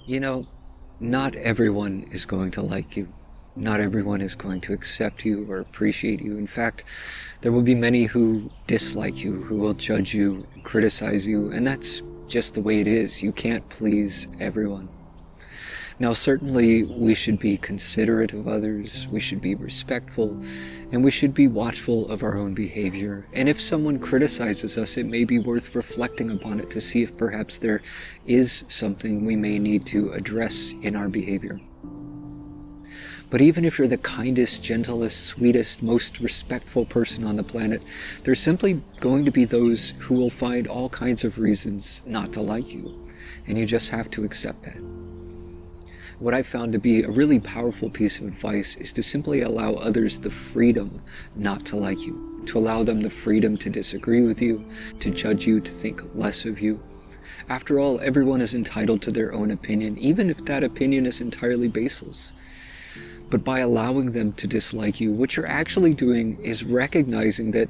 You know, not everyone is going to like you. Not everyone is going to accept you or appreciate you. In fact, there will be many who dislike you, who will judge you, criticize you, and that's just the way it is. You can't please everyone. Now, certainly, we should be considerate of others, we should be respectful, and we should be watchful of our own behavior. And if someone criticizes us, it may be worth reflecting upon it to see if perhaps there is something we may need to address in our behavior. But even if you're the kindest, gentlest, sweetest, most respectful person on the planet, there's simply going to be those who will find all kinds of reasons not to like you, and you just have to accept that. What I found to be a really powerful piece of advice is to simply allow others the freedom not to like you, to allow them the freedom to disagree with you, to judge you, to think less of you. After all, everyone is entitled to their own opinion, even if that opinion is entirely baseless. But by allowing them to dislike you, what you're actually doing is recognizing that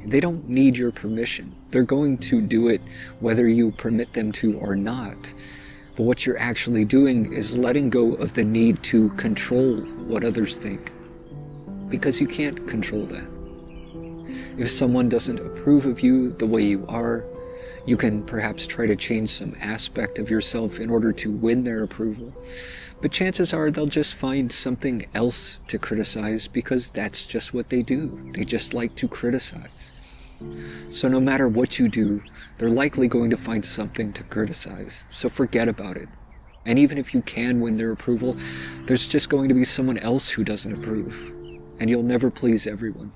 they don't need your permission. They're going to do it whether you permit them to or not. But what you're actually doing is letting go of the need to control what others think, because you can't control that. If someone doesn't approve of you the way you are, you can perhaps try to change some aspect of yourself in order to win their approval. But chances are they'll just find something else to criticize, because that's just what they do. They just like to criticize. So no matter what you do, they're likely going to find something to criticize. So forget about it. And even if you can win their approval, there's just going to be someone else who doesn't approve. And you'll never please everyone.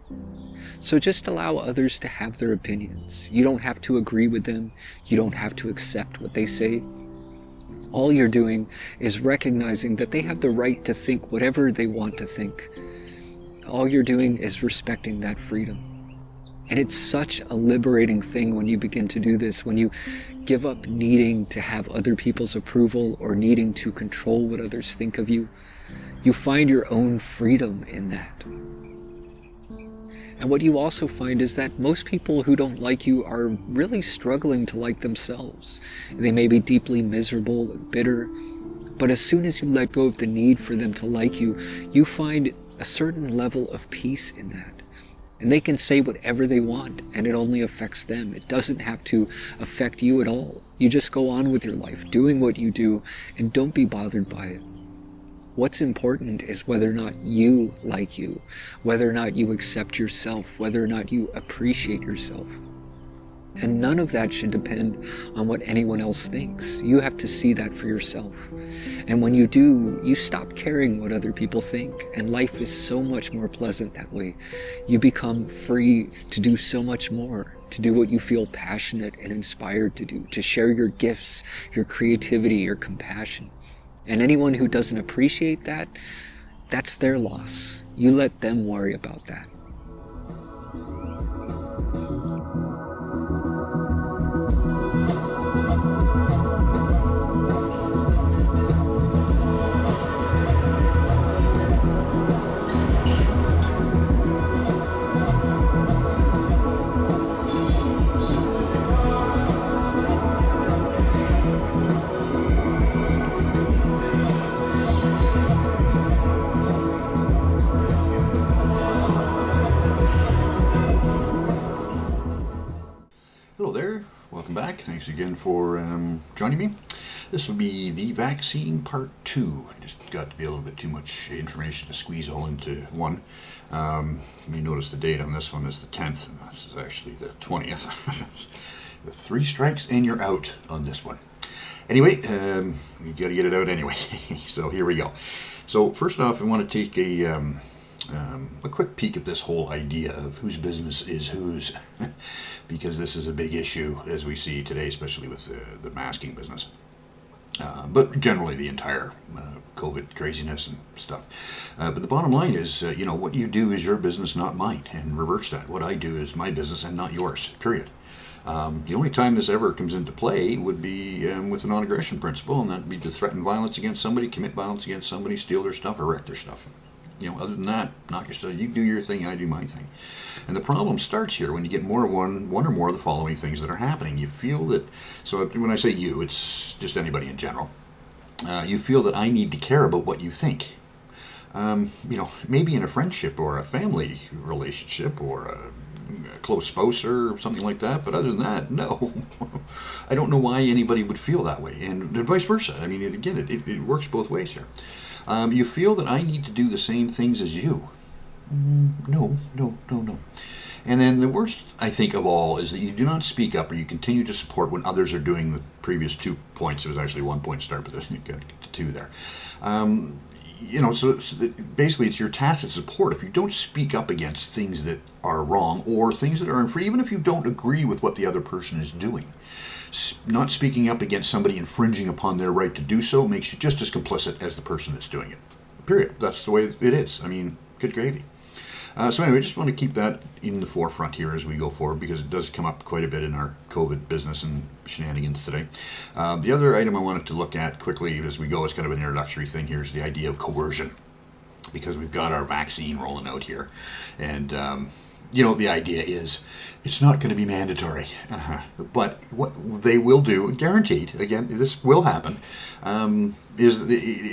So just allow others to have their opinions. You don't have to agree with them. You don't have to accept what they say. All you're doing is recognizing that they have the right to think whatever they want to think. All you're doing is respecting that freedom. And it's such a liberating thing when you begin to do this, when you give up needing to have other people's approval or needing to control what others think of you. You find your own freedom in that. And what you also find is that most people who don't like you are really struggling to like themselves. They may be deeply miserable and bitter, but as soon as you let go of the need for them to like you, you find a certain level of peace in that. And they can say whatever they want, and it only affects them. It doesn't have to affect you at all. You just go on with your life, doing what you do, and don't be bothered by it. What's important is whether or not you like you, whether or not you accept yourself, whether or not you appreciate yourself. And none of that should depend on what anyone else thinks. You have to see that for yourself. And when you do, you stop caring what other people think, and life is so much more pleasant that way. You become free to do so much more, to do what you feel passionate and inspired to do, to share your gifts, your creativity, your compassion. And anyone who doesn't appreciate that, that's their loss. You let them worry about that. Hello there, welcome back. Thanks again for joining me. This will be the vaccine part 2. Just got to be a little bit too much information to squeeze all into one. You may notice the date on this one is the 10th, and this is actually the 20th. The 3 strikes and you're out on this one. Anyway, you got to get it out anyway. So here we go. So first off, I want to take a quick peek at this whole idea of whose business is whose, because this is a big issue as we see today, especially with the masking business. But generally the entire COVID craziness and stuff. But the bottom line is, what you do is your business, not mine, and reverse that. What I do is my business and not yours, period. The only time this ever comes into play would be with the non-aggression principle, and that would be to threaten violence against somebody, commit violence against somebody, steal their stuff, or wreck their stuff. Other than that, knock your stuff. You do your thing, I do my thing. And the problem starts here when you get one or more of the following things that are happening. You feel that, so when I say you, it's just anybody in general. You feel that I need to care about what you think. Maybe in a friendship or a family relationship or a close spouse or something like that. But other than that, no. I don't know why anybody would feel that way, and vice versa. I mean, it works both ways here. You feel that I need to do the same things as you. No, no, no, no. And then the worst, I think, of all is that you do not speak up or you continue to support when others are doing the previous 2 points. It was actually 1 point start, but you got to 2 there. So basically it's your tacit support. If you don't speak up against things that are wrong or things that are unfair, even if you don't agree with what the other person is doing, not speaking up against somebody infringing upon their right to do so makes you just as complicit as the person that's doing it. Period. That's the way it is. I mean, good gravy. So anyway, I just want to keep that in the forefront here as we go forward, because it does come up quite a bit in our COVID business and shenanigans today. The other item I wanted to look at quickly as we go, as kind of an introductory thing here, is the idea of coercion, because we've got our vaccine rolling out here. And, the idea is it's not going to be mandatory. But what they will do, guaranteed, again, this will happen, is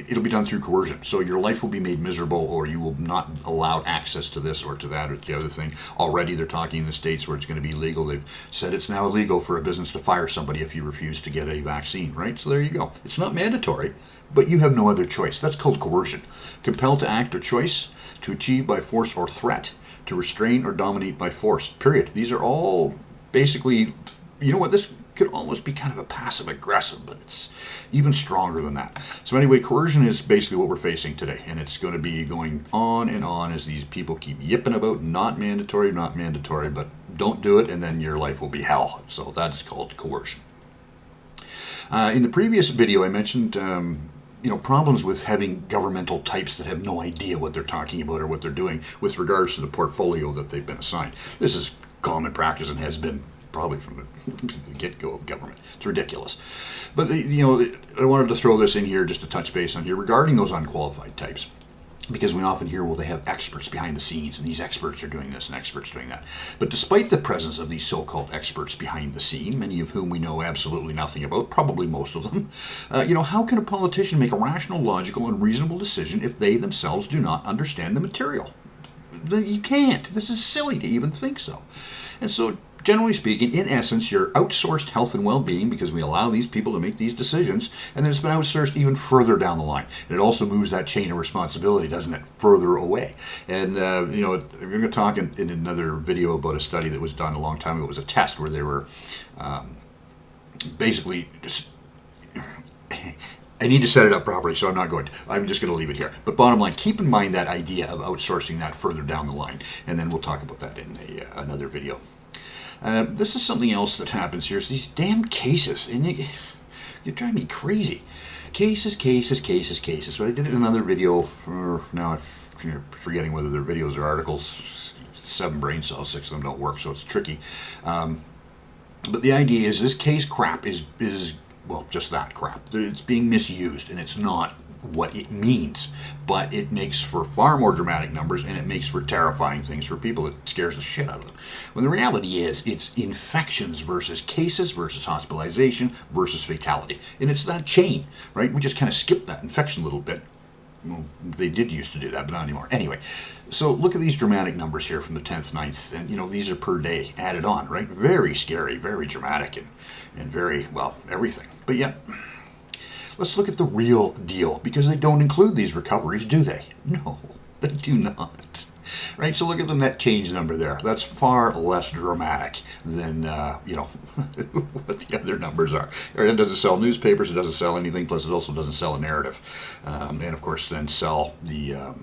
it'll be done through coercion. So your life will be made miserable, or you will not allow access to this or to that or to the other thing. Already they're talking in the States where it's going to be legal. They've said it's now illegal for a business to fire somebody if you refuse to get a vaccine, right? So there you go. It's not mandatory, but you have no other choice. That's called coercion. Compelled to act or choice, to achieve by force or threat, to restrain or dominate by force, period. These are all basically, this could almost be kind of a passive aggressive, but it's even stronger than that. So anyway, coercion is basically what we're facing today, and it's going to be going on and on as these people keep yipping about not mandatory, but don't do it, and then your life will be hell. So that's called coercion. In the previous video, I mentioned problems with having governmental types that have no idea what they're talking about or what they're doing with regards to the portfolio that they've been assigned. This is common practice and has been probably from the get-go of government. It's ridiculous. But, I wanted to throw this in here just to touch base on here regarding those unqualified types. Because we often hear, well, they have experts behind the scenes, and these experts are doing this and experts doing that. But despite the presence of these so-called experts behind the scene, many of whom we know absolutely nothing about, probably most of them, how can a politician make a rational, logical, and reasonable decision if they themselves do not understand the material? You can't. This is silly to even think so. And so, generally speaking, in essence, you're outsourced health and well-being because we allow these people to make these decisions, and then it's been outsourced even further down the line. And it also moves that chain of responsibility, doesn't it, further away. And, we're going to talk in another video about a study that was done a long time ago. It was a test where they were basically just... I need to set it up properly, so I'm not going to. I'm just going to leave it here. But bottom line, keep in mind that idea of outsourcing that further down the line, and then we'll talk about that in another video. This is something else that happens here. Is these damn cases, and you drive me crazy. Cases. So I did another video for now. I'm forgetting whether they're videos or articles. 7 brain cells, 6 of them don't work, so it's tricky. But the idea is this case crap is well, just that crap. It's being misused, and it's not what it means, but it makes for far more dramatic numbers, and it makes for terrifying things for people. It scares the shit out of them. When the reality is, it's infections versus cases versus hospitalization versus fatality. And it's that chain, right? We just kind of skipped that infection a little bit. Well, they did used to do that, but not anymore. Anyway, so look at these dramatic numbers here from the 10th, 9th, and these are per day added on, right? Very scary, very dramatic, and very, well, everything. But yet, let's look at the real deal, because they don't include these recoveries, do they? No, they do not. Right, so look at the net change number there. That's far less dramatic than, what the other numbers are. It doesn't sell newspapers, it doesn't sell anything, plus it also doesn't sell a narrative. And of course then sell the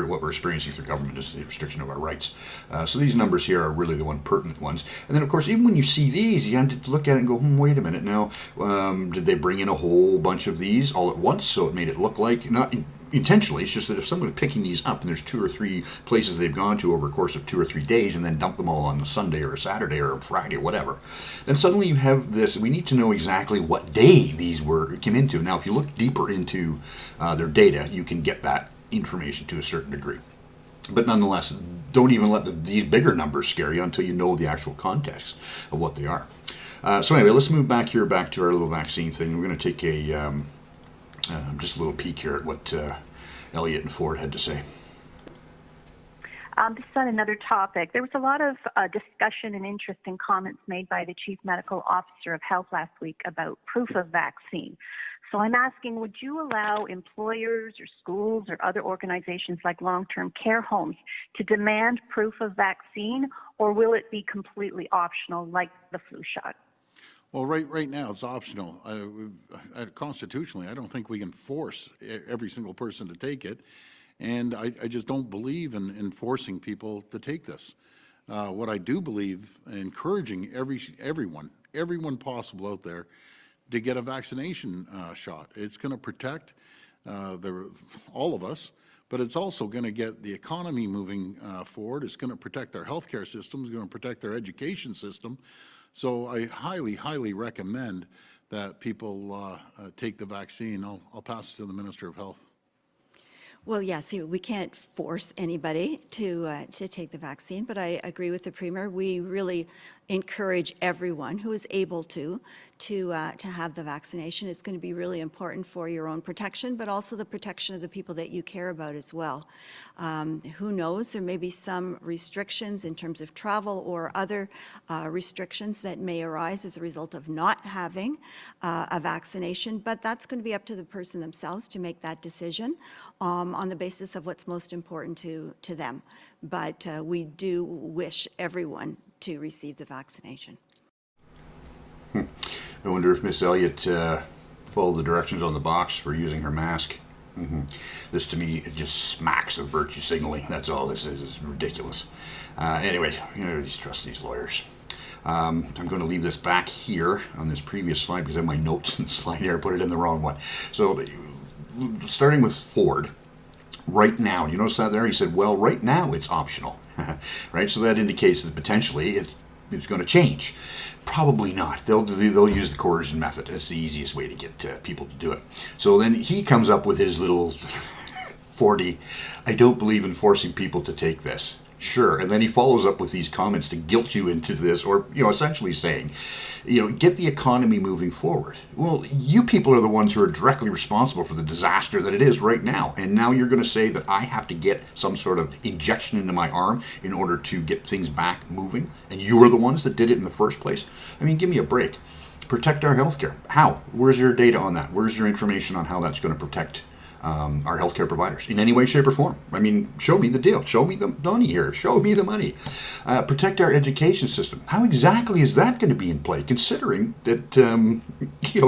what we're experiencing through government is the restriction of our rights. So these numbers here are really the pertinent ones. And then of course, even when you see these, you have to look at it and go, wait a minute now, did they bring in a whole bunch of these all at once? So it made it look like, not intentionally, it's just that if someone picking these up and there's 2 or 3 places they've gone to over a course of 2 or 3 days and then dump them all on a Sunday or a Saturday or a Friday or whatever, then suddenly you have this. We need to know exactly what day these came into. Now, if you look deeper into their data, you can get that information to a certain degree. But nonetheless, don't even let these bigger numbers scare you until you know the actual context of what they are. So anyway, let's move back to our little vaccine thing. We're going to take just a little peek here at what Elliot and Ford had to say. This is on another topic. There was a lot of discussion and interest in comments made by the Chief Medical Officer of Health last week about proof of vaccine. So I'm asking, would you allow employers or schools or other organizations like long-term care homes to demand proof of vaccine, or will it be completely optional like the flu shot? Well, right now it's optional. Constitutionally, I don't think we can force every single person to take it. And I just don't believe in forcing people to take this. What I do believe, encouraging everyone possible out there to get a vaccination shot. It's going to protect all of us, but it's also going to get the economy moving forward. It's going to protect our healthcare system. It's going to protect our education system. So I highly, highly recommend that people take the vaccine. I'll pass it to the Minister of Health. Well, yes, we can't force anybody to take the vaccine, but I agree with the Premier. We really encourage everyone who is able to have the vaccination. It's going to be really important for your own protection, but also the protection of the people that you care about as well. Who knows, there may be some restrictions in terms of travel or other restrictions that may arise as a result of not having a vaccination, but that's going to be up to the person themselves to make that decision on the basis of what's most important to them. But we do wish everyone to receive the vaccination. I wonder if Miss Elliott followed the directions on the box for using her mask. This, to me, it just smacks of virtue signaling. That's all this is. It's ridiculous. Anyway, trust these lawyers. I'm going to leave this back here on this previous slide because I have my notes in the slide here. I put it in the wrong one. So, starting with Ford. Right now, you notice that there? He said, well, right now it's optional, right? So that indicates that potentially it's going to change. Probably not. They'll use the coercion method. It's the easiest way to get people to do it. So then he comes up with his little 40, I don't believe in forcing people to take this. Sure. And then he follows up with these comments to guilt you into this, or, essentially saying, get the economy moving forward. Well, you people are the ones who are directly responsible for the disaster that it is right now. And now you're going to say that I have to get some sort of injection into my arm in order to get things back moving. And you were the ones that did it in the first place. I mean, give me a break. Protect our healthcare. How? Where's your data on that? Where's your information on how that's going to protect our healthcare providers in any way, shape, or form? I mean, show me the deal. Show me the money here. Show me the money. Protect our education system. How exactly is that going to be in play, considering that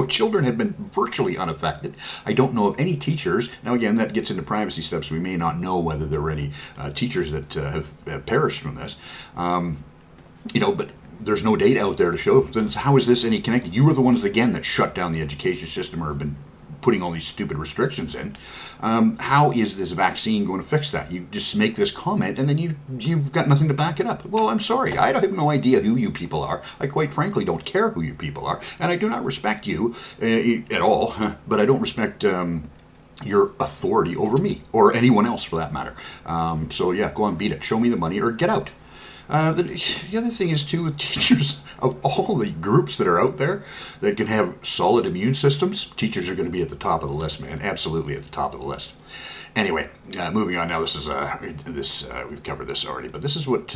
children have been virtually unaffected? I don't know of any teachers. Now, again, that gets into privacy stuff, so we may not know whether there were any teachers that have perished from this. But there's no data out there to show. Then how is this any connected? You were the ones, again, that shut down the education system or have been putting all these stupid restrictions in. How is this vaccine going to fix that? You just make this comment and then you've got nothing to back it up. Well, I'm sorry. I have no idea who you people are. I quite frankly don't care who you people are. And I do not respect you at all, but I don't respect your authority over me or anyone else for that matter. So yeah, go on, beat it. Show me the money or get out. The other thing is, too, with teachers, of all the groups that are out there that can have solid immune systems, teachers are going to be at the top of the list, man. Absolutely at the top of the list. Anyway, moving on now. This is we've covered this already, but this is what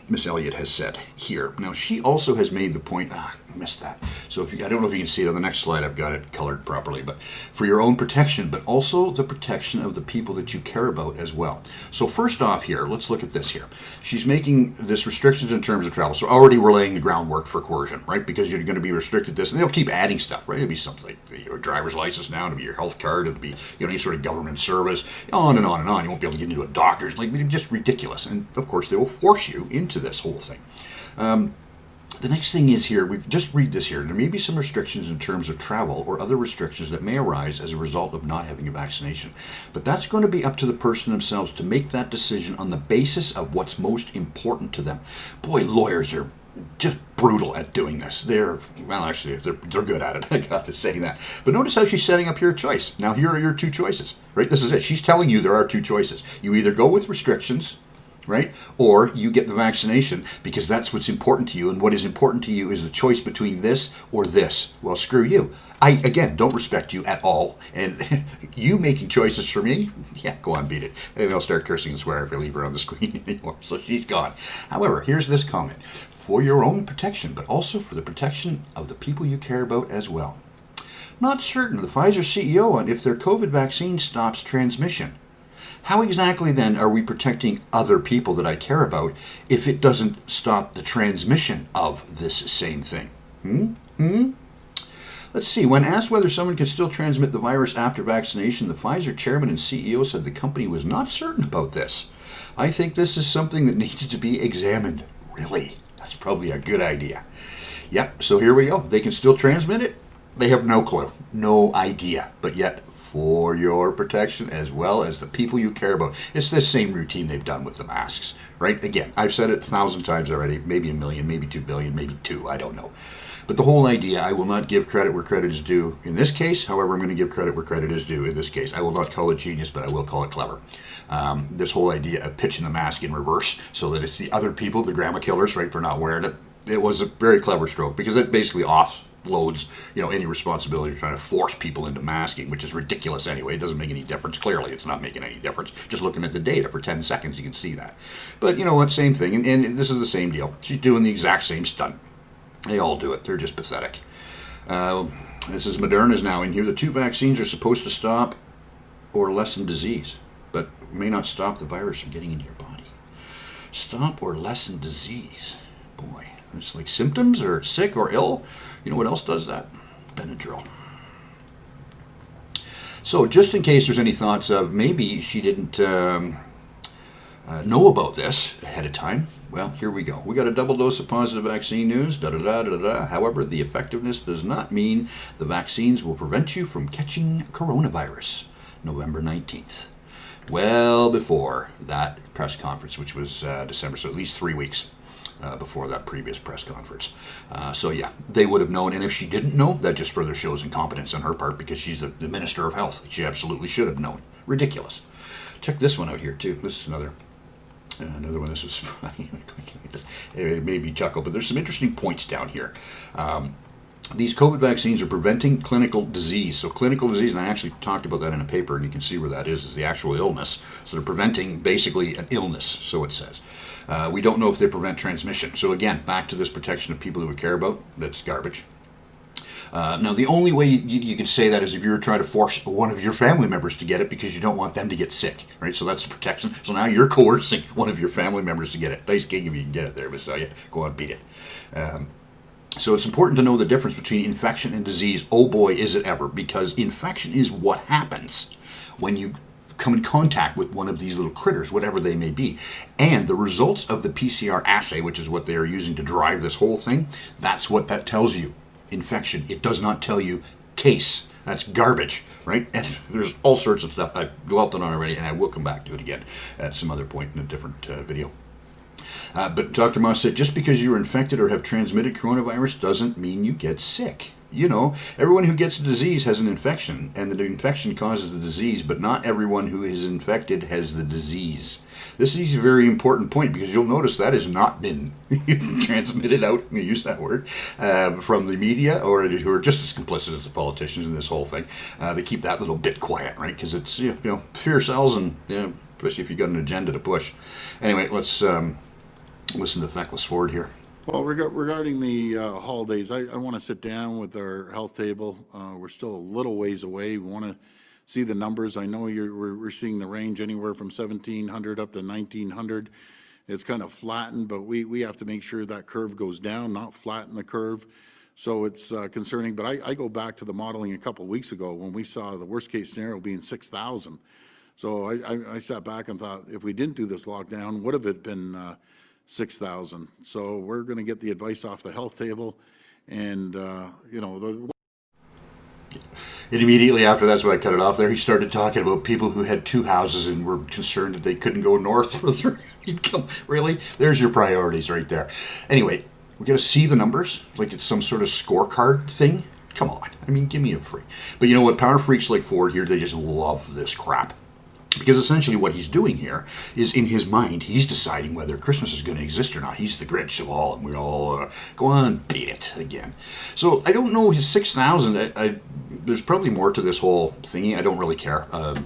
Miss Elliott has said here. Now, she also has made the point, I missed that. So I don't know if you can see it on the next slide. I've got it colored properly, but for your own protection, but also the protection of the people that you care about as well. So first off here, let's look at this here. She's making this restrictions in terms of travel. So already we're laying the groundwork for coercion, right? Because you're going to be restricted this, and they'll keep adding stuff, right? It'll be something like your driver's license now, it'll be your health card, it'll be any sort of government service, on and on and on. You won't be able to get into a doctor's, just ridiculous. And of course, they will force you into this whole thing. The next thing is here, we just read this here. There may be some restrictions in terms of travel or other restrictions that may arise as a result of not having a vaccination. But that's going to be up to the person themselves to make that decision on the basis of what's most important to them. Boy, lawyers are just brutal at doing this. They're good at it. I got to say that. But notice how she's setting up your choice. Now, here are your two choices, right? This is it. She's telling you there are two choices. You either go with restrictions right? Or you get the vaccination because that's what's important to you, and what is important to you is the choice between this or this. Well, screw you. I, again, don't respect you at all, and you making choices for me, yeah, go on, beat it. Maybe I'll start cursing and swear if I leave her on the screen anymore, so she's gone. However, here's this comment. For your own protection, but also for the protection of the people you care about as well. Not certain, the Pfizer CEO, on if their COVID vaccine stops transmission. How exactly then are we protecting other people that I care about if it doesn't stop the transmission of this same thing? Let's see. When asked whether someone can still transmit the virus after vaccination, the Pfizer chairman and CEO said the company was not certain about this. I think this is something that needs to be examined. Really? That's probably a good idea. Yep, so here we go. They can still transmit it. They have no clue, no idea, but yet for your protection as well as the people you care about. It's this same routine they've done with the masks, right? Again, I've said it 1,000 times already, maybe 1 million, maybe 2 billion, maybe 2, I don't know. But the whole idea, I will not give credit where credit is due in this case. However, I'm going to give credit where credit is due in this case. I will not call it genius, but I will call it clever. This whole idea of pitching the mask in reverse so that it's the other people, the grandma killers, right, for not wearing it. It was a very clever stroke because it basically offloads, any responsibility of trying to force people into masking, which is ridiculous anyway. It doesn't make any difference. Clearly, it's not making any difference. Just looking at the data for 10 seconds, you can see that. But you know what? Same thing. And this is the same deal. She's doing the exact same stunt. They all do it. They're just pathetic. This is Moderna's now in here. The 2 vaccines are supposed to stop or lessen disease, but may not stop the virus from getting into your body. Stop or lessen disease. Boy, it's like symptoms or sick or ill. You know what else does that? Benadryl. So just in case there's any thoughts of maybe she didn't know about this ahead of time, well, here we go. We got a double dose of positive vaccine news. However, the effectiveness does not mean the vaccines will prevent you from catching coronavirus. November 19th. Well before that press conference, which was December, so at least 3 weeks before that previous press conference. So yeah, they would have known, and if she didn't know, that just further shows incompetence on her part because she's the Minister of Health. She absolutely should have known. Ridiculous. Check this one out here too. This is another one. This was funny. It made me chuckle, but there's some interesting points down here. These COVID vaccines are preventing clinical disease. So clinical disease, and I actually talked about that in a paper, and you can see where that is the actual illness. So they're preventing basically an illness, so it says. We don't know if they prevent transmission. So again, back to this protection of people that we care about, that's garbage. Now, the only way you can say that is if you were trying to force one of your family members to get it because you don't want them to get sick, right? So that's the protection. So now you're coercing one of your family members to get it. Nice gig if you can get it there, but so yeah, go on, beat it. So it's important to know the difference between infection and disease. Oh boy, is it ever, because infection is what happens when you come in contact with one of these little critters, whatever they may be. And the results of the PCR assay, which is what they are using to drive this whole thing, that's what that tells you. Infection. It does not tell you case. That's garbage, right? And there's all sorts of stuff. I've dwelt on already, and I will come back to it again at some other point in a different video. But Dr. Moss said, just because you're infected or have transmitted coronavirus doesn't mean you get sick. You know, everyone who gets a disease has an infection, and the infection causes the disease, but not everyone who is infected has the disease. This is a very important point because you'll notice that has not been transmitted out, I'm going to use that word, from the media or who are just as complicit as the politicians in this whole thing. They keep that little bit quiet, right? Because it's, fear sells, and especially if you've got an agenda to push. Anyway, let's listen to Feckless Ford here. Well, regarding the holidays, I want to sit down with our health table. We're still a little ways away. We want to see the numbers. I know we're seeing the range anywhere from 1,700 up to 1,900. It's kind of flattened, but we have to make sure that curve goes down, not flatten the curve. So it's concerning. But I go back to the modeling a couple of weeks ago when we saw the worst case scenario being 6,000. So I sat back and thought, if we didn't do this lockdown, would have it been 6,000? So we're going to get the advice off the health table, and And immediately after that's why I cut it off there, he started talking about people who had 2 houses and were concerned that they couldn't go north with their income. Really? There's your priorities right there. Anyway, we're going to see the numbers like it's some sort of scorecard thing. Come on. I mean, give me a break. But you know what? Power freaks like Ford here, they just love this crap. Because essentially what he's doing here is, in his mind, he's deciding whether Christmas is going to exist or not. He's the Grinch of all, and we all go on, beat it again. So I don't know, his 6,000, there's probably more to this whole thingy. I don't really care,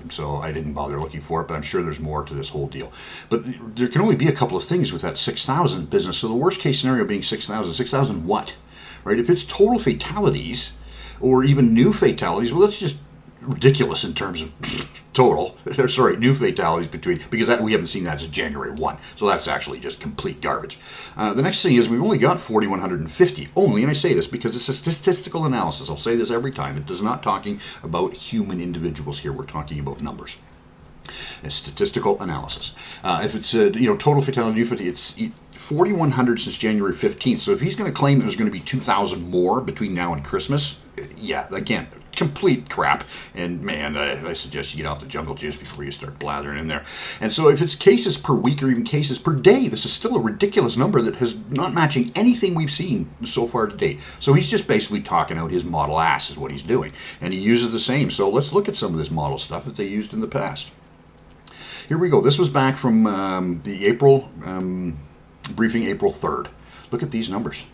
so I didn't bother looking for it, but I'm sure there's more to this whole deal. But there can only be a couple of things with that 6,000 business. So the worst case scenario being 6,000. 6,000 what? Right? If it's total fatalities, or even new fatalities, well, that's just ridiculous in terms of total, new fatalities because we haven't seen that since January 1. So that's actually just complete garbage. The next thing is we've only got 4,150 only, and I say this because it's a statistical analysis. I'll say this every time. It is not talking about human individuals here. We're talking about numbers. It's statistical analysis. If it's total fatality, new fatality, it's 4,100 since January 15th. So if he's going to claim there's going to be 2,000 more between now and Christmas, yeah, again, complete crap. And man, I suggest you get out the jungle juice before you start blathering in there. And so if it's cases per week or even cases per day, this is still a ridiculous number that has not matching anything we've seen so far to date. So he's just basically talking out his model ass is what he's doing. And he uses the same. So let's look at some of this model stuff that they used in the past. Here we go. This was back from the April briefing, April 3rd. Look at these numbers.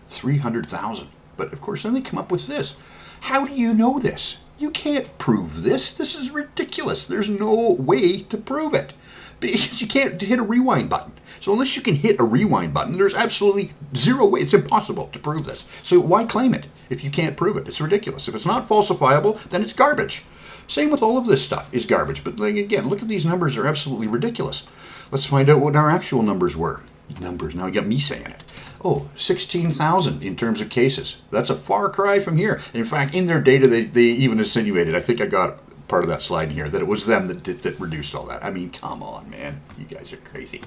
300,000. But of course, then they come up with this. How do you know this? You can't prove this. This is ridiculous. There's no way to prove it. Because you can't hit a rewind button. So unless you can hit a rewind button, there's absolutely zero way. It's impossible to prove this. So why claim it if you can't prove it? It's ridiculous. If it's not falsifiable, then it's garbage. Same with all of this stuff is garbage. But again, look at these numbers. They're absolutely ridiculous. Let's find out what our actual numbers were. Numbers. Now you got me saying it. Oh, 16,000 in terms of cases. That's a far cry from here. And in fact, in their data, they even insinuated, I think I got part of that slide in here, that it was them that reduced all that. I mean, come on, man. You guys are crazy.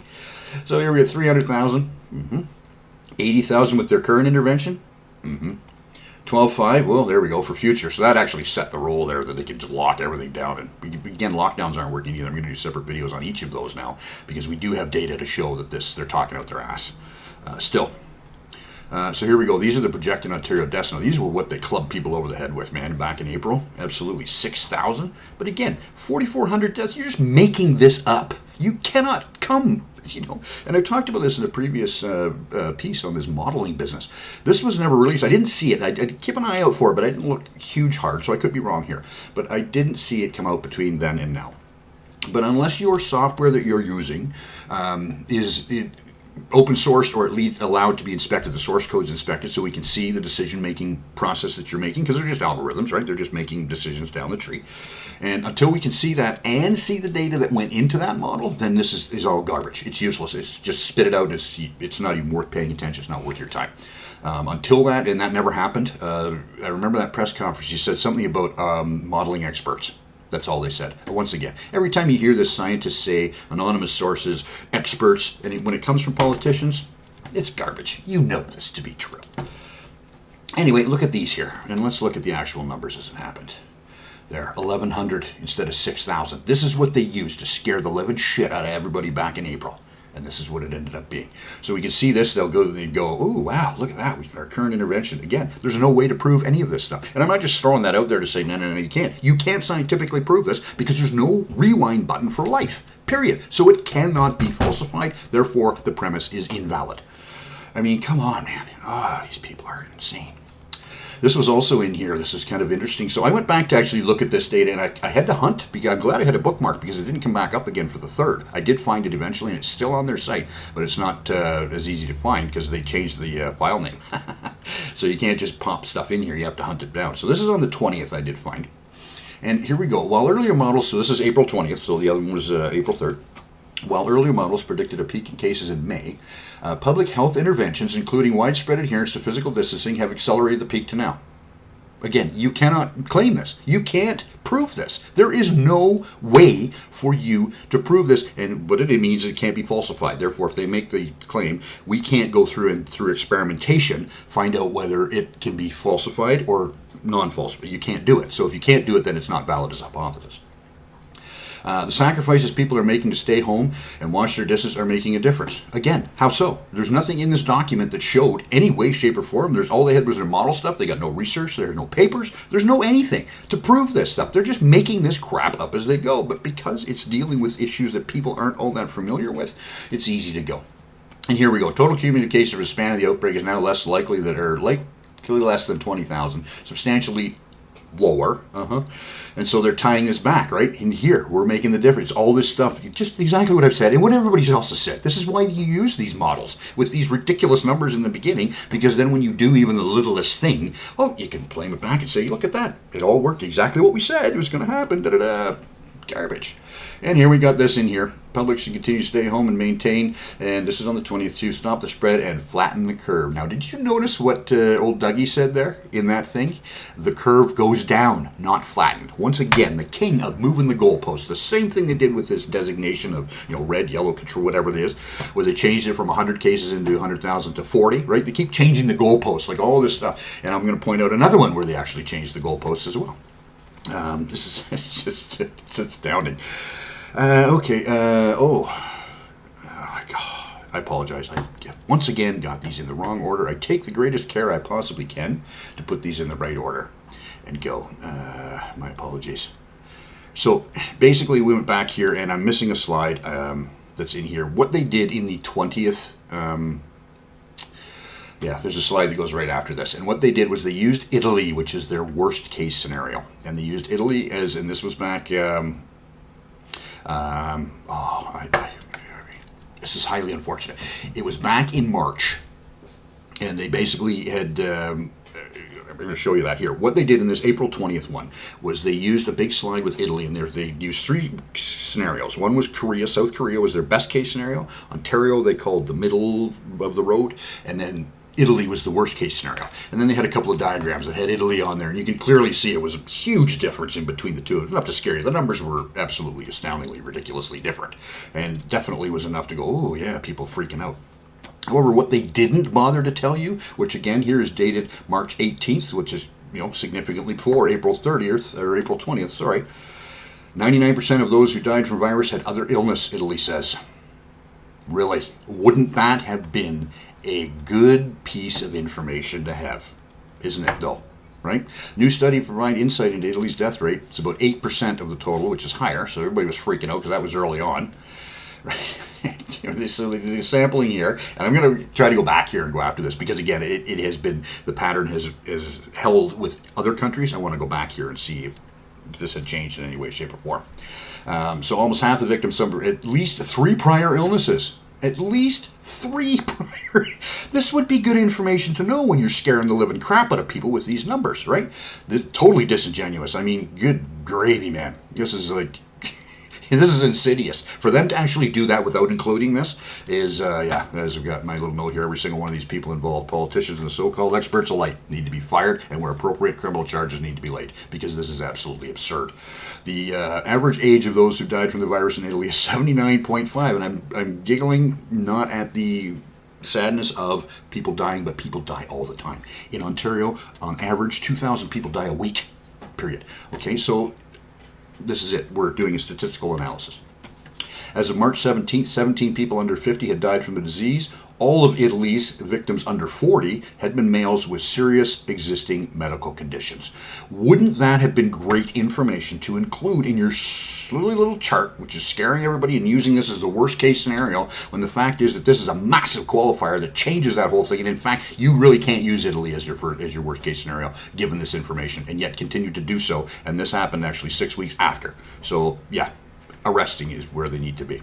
So here we have 300,000. 80,000 with their current intervention. 12.5, well, there we go, for future. So that actually set the rule there that they can just lock everything down. And again, lockdowns aren't working either. I'm going to do separate videos on each of those now because we do have data to show that they're talking out their ass. Still. So here we go. These are the projected Ontario deaths. Now, these were what they clubbed people over the head with, man, back in April. Absolutely. 6,000. But again, 4,400 deaths. You're just making this up. You cannot come, And I talked about this in a previous piece on this modeling business. This was never released. I didn't see it. I keep an eye out for it, but I didn't look huge hard, so I could be wrong here. But I didn't see it come out between then and now. But unless your software that you're using is open sourced or at least allowed to be inspected, the source code's inspected so we can see the decision-making process that you're making, because they're just algorithms, right? They're just making decisions down the tree. And until we can see that and see the data that went into that model, then this is all garbage. It's useless. It's just spit it out. It's not even worth paying attention. It's not worth your time. Until that, and that never happened, I remember that press conference, you said something about modeling experts. That's all they said. And once again, every time you hear this scientists say anonymous sources, experts, and when it comes from politicians, it's garbage. You know this to be true. Anyway, look at these here, and let's look at the actual numbers as it happened. There, 1,100 instead of 6,000. This is what they used to scare the living shit out of everybody back in April. And this is what it ended up being. So we can see this, they'd go, oh, wow, look at that, our current intervention. Again, there's no way to prove any of this stuff. And I'm not just throwing that out there to say, no, you can't. You can't scientifically prove this because there's no rewind button for life, period. So it cannot be falsified, therefore the premise is invalid. I mean, come on, man. These people are insane. This was also in here. This is kind of interesting. So I went back to actually look at this data, and I had to hunt. Because I'm glad I had a bookmark because it didn't come back up again for the 3rd. I did find it eventually, and it's still on their site, but it's not as easy to find because they changed the file name. So you can't just pop stuff in here. You have to hunt it down. So this is on the 20th I did find. And here we go. While earlier models, so this is April 20th, so the other one was April 3rd. While earlier models predicted a peak in cases in May, public health interventions, including widespread adherence to physical distancing, have accelerated the peak to now. Again, you cannot claim this. You can't prove this. There is no way for you to prove this, and what it means is it can't be falsified. Therefore, if they make the claim, we can't go through and through experimentation find out whether it can be falsified or non-falsified. You can't do it. So if you can't do it, then it's not valid as hypothesis. The sacrifices people are making to stay home and wash their dishes are making a difference. Again, how so? There's nothing in this document that showed any way, shape, or form. There's all they had was their model stuff. They got no research. There's no papers. There's no anything to prove this stuff. They're just making this crap up as they go. But because it's dealing with issues that people aren't all that familiar with, it's easy to go. And here we go. Total cumulative cases for the span of the outbreak is now less likely that are likely less than 20,000, substantially lower. And so they're tying this back, right? And here, we're making the difference. All this stuff, just exactly what I've said and what everybody else has said. This is why you use these models with these ridiculous numbers in the beginning, because then when you do even the littlest thing, oh, you can claim it back and say, look at that. It all worked exactly what we said it was going to happen. Da-da-da. Garbage. And here we got this in here. Public should continue to stay home and maintain, and this is on the 20th, to stop the spread and flatten the curve. Now, did you notice what old Dougie said there in that thing? The curve goes down, not flattened. Once again, the king of moving the goalposts. The same thing they did with this designation of, red, yellow, control, whatever it is, where they changed it from 100 cases into 100,000 to 40, right? They keep changing the goalposts, like all this stuff. And I'm going to point out another one where they actually changed the goalposts as well. This is it's astounding. Okay. Oh my God. I apologize. I once again got these in the wrong order. I take the greatest care I possibly can to put these in the right order and go. My apologies. So basically, we went back here, and I'm missing a slide that's in here. What they did in the 20th. Yeah, there's a slide that goes right after this. And what they did was they used Italy, which is their worst case scenario. And they used Italy as, and this was back, this is highly unfortunate. It was back in March. And they basically had, I'm going to show you that here. What they did in this April 20th one was they used a big slide with Italy, and they used three scenarios. One was Korea. South Korea was their best case scenario. Ontario they called the middle of the road. And then Italy was the worst case scenario. And then they had a couple of diagrams that had Italy on there, and you can clearly see it was a huge difference in between the two. Enough to scare you. The numbers were absolutely astoundingly, ridiculously different, and definitely was enough to go, oh yeah, people freaking out. However, what they didn't bother to tell you, which again here is dated March 18th, which is significantly before April 30th or April 20th, sorry. 99% of those who died from virus had other illness, Italy says. Really? Wouldn't that have been a good piece of information to have? Isn't it, though? Right? New study provide insight into Italy's death rate. It's about 8% of the total, which is higher, so everybody was freaking out because that was early on. Right? So the sampling here, and I'm going to try to go back here and go after this because, again, it has been, the pattern has held with other countries. I want to go back here and see if this had changed in any way, shape, or form. So almost half the victims suffered at least 3 prior illnesses. At least 3 prior. This would be good information to know when you're scaring the living crap out of people with these numbers, right? They're totally disingenuous. I mean, good gravy, man. This is like, this is insidious. For them to actually do that without including this is, yeah, as I've got my little note here, every single one of these people involved, politicians and the so-called experts alike, need to be fired, and where appropriate, criminal charges need to be laid, because this is absolutely absurd. The average age of those who died from the virus in Italy is 79.5, and I'm giggling not at the sadness of people dying, but people die all the time. In Ontario, on average, 2,000 people die a week, period. Okay, so this is it. We're doing a statistical analysis. As of March 17th, 17 people under 50 had died from the disease. All of Italy's victims under 40 had been males with serious existing medical conditions. Wouldn't that have been great information to include in your silly little chart, which is scaring everybody and using this as the worst case scenario, when the fact is that this is a massive qualifier that changes that whole thing, and in fact, you really can't use Italy as your worst case scenario, given this information, and yet continue to do so, and this happened actually 6 weeks after. So, yeah, arresting is where they need to be.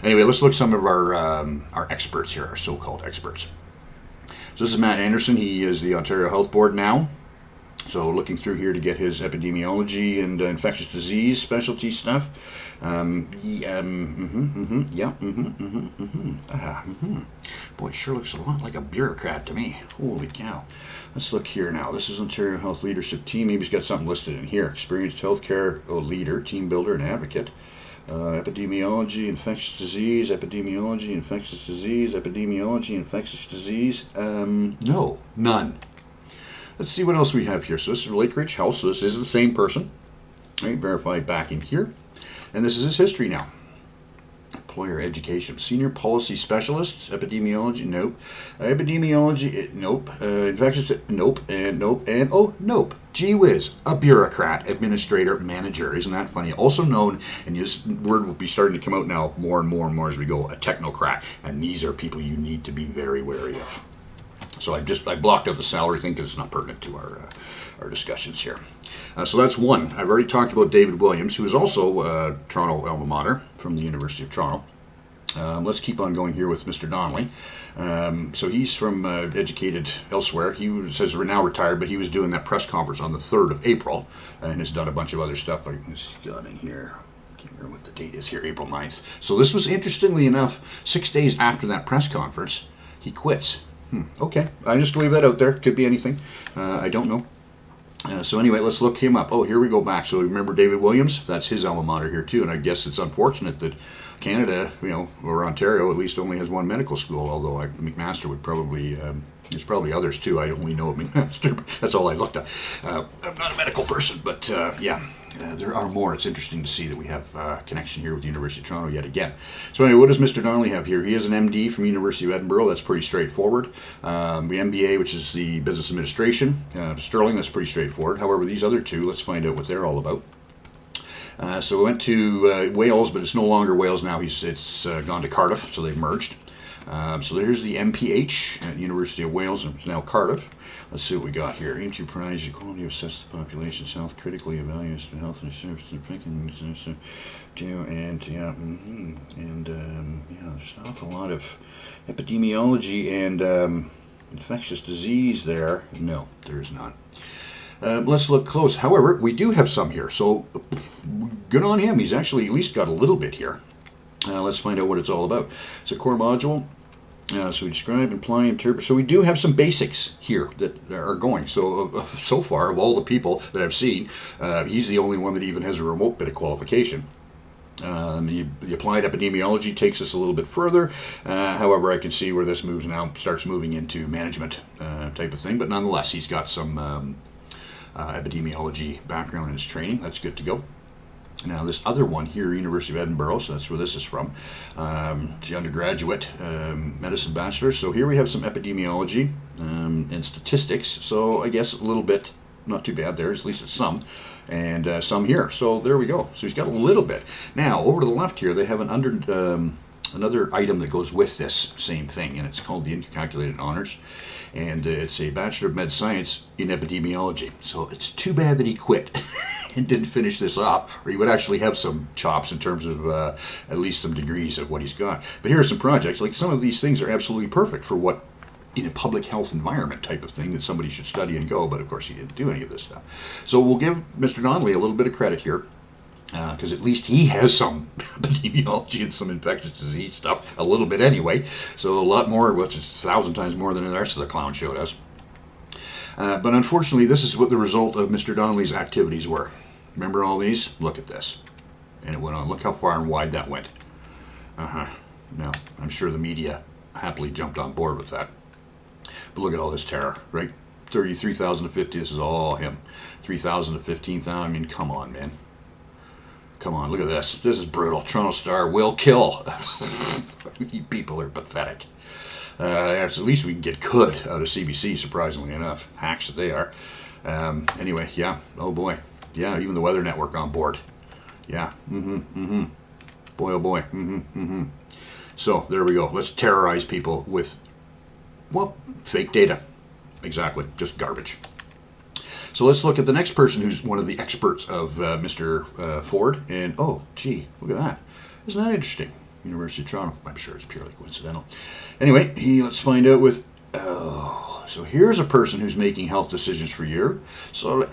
Anyway, let's look at some of our experts here, our so-called experts. So this is Matt Anderson. He is the Ontario Health Board now. So looking through here to get his epidemiology and infectious disease specialty stuff. Boy, it sure looks a lot like a bureaucrat to me. Holy cow. Let's look here now. This is Ontario Health Leadership Team. Maybe he's got something listed in here. Experienced healthcare leader, team builder, and advocate. Epidemiology, infectious disease, epidemiology, infectious disease, epidemiology, infectious disease. No, none. Let's see what else we have here. So this is Lake Ridge Health, so this is the same person. All right, verify back in here. And this is his history now. Employer education, senior policy specialist, epidemiology, nope. Epidemiology, nope. Infectious, nope, and nope, and oh, nope. Gee whiz, a bureaucrat, administrator, manager. Isn't that funny? Also known, and this word will be starting to come out now more and more and more as we go, a technocrat. And these are people you need to be very wary of. So I blocked out the salary thing because it's not pertinent to our discussions here. So that's one. I've already talked about David Williams, who is also Toronto alma mater from the University of Toronto. Let's keep on going here with Mr. Donnelly. So he's from educated elsewhere. He says we're now retired, but he was doing that press conference on the 3rd of April and has done a bunch of other stuff. Like this got in here. I can't remember what the date is here, April 9th. So this was, interestingly enough, 6 days after that press conference, he quits. Okay, I just leave that out there. Could be anything. I don't know. So anyway, let's look him up. Oh, here we go back. So remember David Williams? That's his alma mater here too. And I guess it's unfortunate that Canada, or Ontario at least, only has one medical school. Although McMaster would probably, there's probably others too. I only know of McMaster. That's all I looked at. I'm not a medical person, but yeah. There are more. It's interesting to see that we have a connection here with the University of Toronto yet again. So anyway, what does Mr. Donnelly have here? He has an MD from University of Edinburgh. That's pretty straightforward. The MBA, which is the Business Administration. Sterling, that's pretty straightforward. However, these other two, let's find out what they're all about. So we went to Wales, but it's no longer Wales now. It's gone to Cardiff, so they've merged. So there's the MPH at University of Wales, and it's now Cardiff. Let's see what we got here. Enterprise, equality, assess the population's health, critically evaluate the health and services, and there's an awful lot of epidemiology and infectious disease there. No, there is not. Let's look close. However, we do have some here, so good on him. He's actually at least got a little bit here. Let's find out what it's all about. It's a core module. So we describe, imply, interpret. So we do have some basics here that are going. So so far, of all the people that I've seen, he's the only one that even has a remote bit of qualification. The applied epidemiology takes us a little bit further. However, I can see where this moves now, starts moving into management type of thing. But nonetheless, he's got some epidemiology background in his training. That's good to go. Now this other one here, University of Edinburgh, so that's where this is from. It's the undergraduate medicine bachelor. So here we have some epidemiology and statistics. So I guess a little bit, not too bad there, at least it's some. And some here. So there we go. So he's got a little bit. Now over to the left here, they have another item that goes with this same thing, and it's called the Incalculated Honors. And it's a Bachelor of Med Science in Epidemiology. So it's too bad that he quit and didn't finish this off, or he would actually have some chops in terms of at least some degrees of what he's got. But here are some projects. Like some of these things are absolutely perfect for what, in a public health environment type of thing that somebody should study and go, but of course he didn't do any of this stuff. So we'll give Mr. Donnelly a little bit of credit here, because at least he has some epidemiology and some infectious disease stuff, a little bit anyway. So a lot more, which is 1,000 times more than the rest of the clown show does. But unfortunately, this is what the result of Mr. Donnelly's activities were. Remember all these? Look at this. And it went on. Look how far and wide that went. Now, I'm sure the media happily jumped on board with that. But look at all this terror, right? 33,000 to 50, this is all him. 3,000 to 15,000, I mean, come on, man. Come on, look at this. This is brutal. Toronto Star will kill. You people are pathetic. At least we can get could out of CBC, surprisingly enough. Hacks that they are. Anyway, yeah. Oh, boy. Yeah, even the Weather Network on board. Yeah. Boy, oh, boy. So, there we go. Let's terrorize people with, well, fake data. Exactly. Just garbage. So let's look at the next person who's one of the experts of Mr. Ford. And, oh, gee, look at that. Isn't that interesting? University of Toronto. I'm sure it's purely coincidental. Anyway, let's find out with, so here's a person who's making health decisions for you. So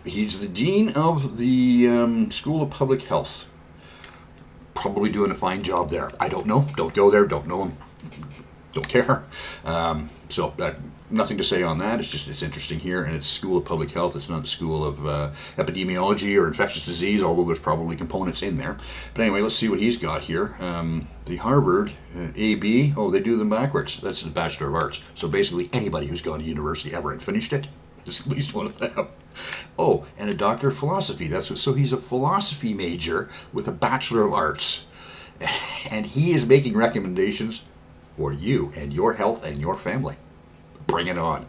he's the dean of the School of Public Health. Probably doing a fine job there. I don't know. Don't go there. Don't know him. Don't care. So nothing to say on that. It's interesting here, and it's School of Public Health. It's not the School of Epidemiology or Infectious Disease, although there's probably components in there. But anyway, let's see what he's got here. The Harvard AB, oh, they do them backwards. That's the Bachelor of Arts. So basically anybody who's gone to university ever and finished it There's at least one of them. Oh, and a doctor of philosophy. So he's a philosophy major with a Bachelor of Arts. And he is making recommendations for you and your health and your family. Bring it on.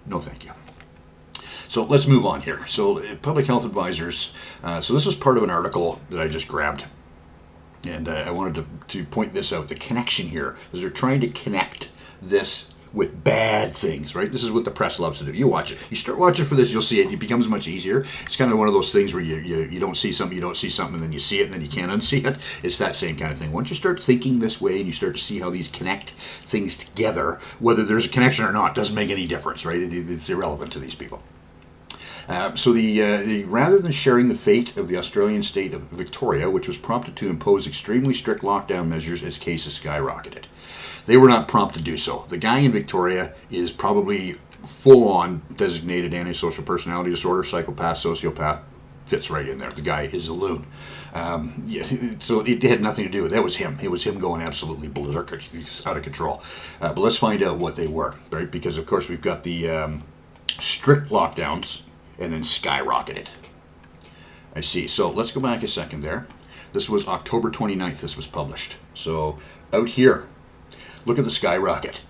No, thank you. So let's move on here. So public health advisors. So this was part of an article that I just grabbed. And I wanted to point this out. The connection here is they're trying to connect this with bad things, right? This is what the press loves to do. You watch it. You start watching for this, you'll see it. It becomes much easier. It's kind of one of those things where you don't see something, and then you see it, and then you can't unsee it. It's that same kind of thing. Once you start thinking this way and you start to see how these connect things together, whether there's a connection or not, doesn't make any difference, right? It's irrelevant to these people. So rather than sharing the fate of the Australian state of Victoria, which was prompted to impose extremely strict lockdown measures as cases skyrocketed, they were not prompt to do so. The guy in Victoria is probably full-on designated antisocial personality disorder, psychopath, sociopath, fits right in there. The guy is a loon. So it had nothing to do with it. That was him. It was him going absolutely berserk, out of control. But let's find out what they were, right? Because, of course, we've got the strict lockdowns and then skyrocketed. I see. So let's go back a second there. This was October 29th this was published. So out here, look at the skyrocket.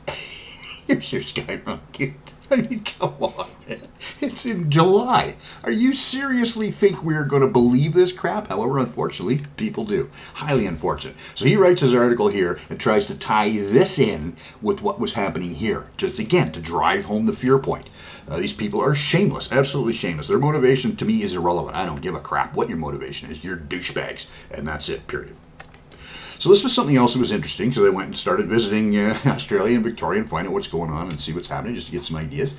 Here's your skyrocket. I mean, come on, man. It's in July. Are you seriously think we're going to believe this crap? However, unfortunately, people do. Highly unfortunate. So he writes his article here and tries to tie this in with what was happening here. Just, again, to drive home the fear point. These people are shameless, absolutely shameless. Their motivation to me is irrelevant. I don't give a crap what your motivation is. You're douchebags, and that's it, period. So this was something else that was interesting because I went and started visiting Australia and Victoria and find out what's going on and see what's happening just to get some ideas.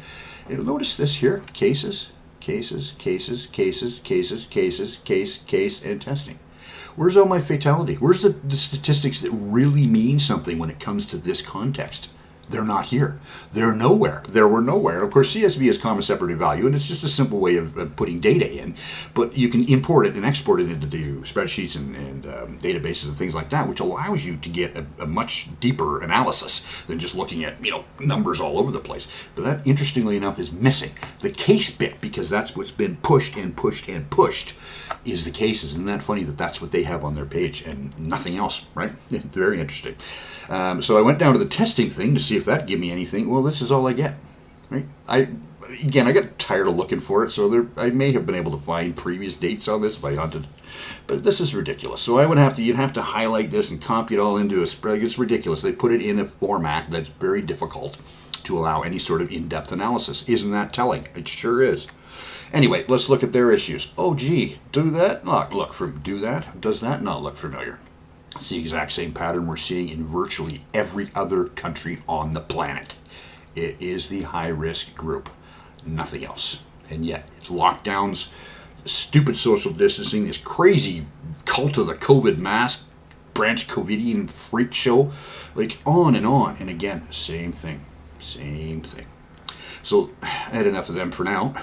And notice this here, cases, case, and testing. Where's all my fatality? Where's the statistics that really mean something when it comes to this context? They're not here. They're nowhere. There were nowhere. And of course, CSV is common separative value, and it's just a simple way of putting data in. But you can import it and export it into spreadsheets and databases and things like that, which allows you to get a much deeper analysis than just looking at numbers all over the place. But that, interestingly enough, is missing. The case bit, because that's what's been pushed and pushed and pushed, is the cases. Isn't that funny that that's what they have on their page and nothing else, right? Very interesting. So I went down to the testing thing to see if that gave me anything. Well, this is all I get, right? I got tired of looking for it, so I may have been able to find previous dates on this if I hunted, but this is ridiculous. So you'd have to highlight this and copy it all into a spread. It's ridiculous. They put it in a format that's very difficult to allow any sort of in-depth analysis. Isn't that telling? It sure is. Anyway, let's look at their issues. Oh, gee, does that not look familiar? It's the exact same pattern we're seeing in virtually every other country on the planet. It is the high-risk group, nothing else. And yet, it's lockdowns, stupid social distancing, this crazy cult of the COVID mask, Branch Covidian freak show, like on. And again, same thing. So I had enough of them for now.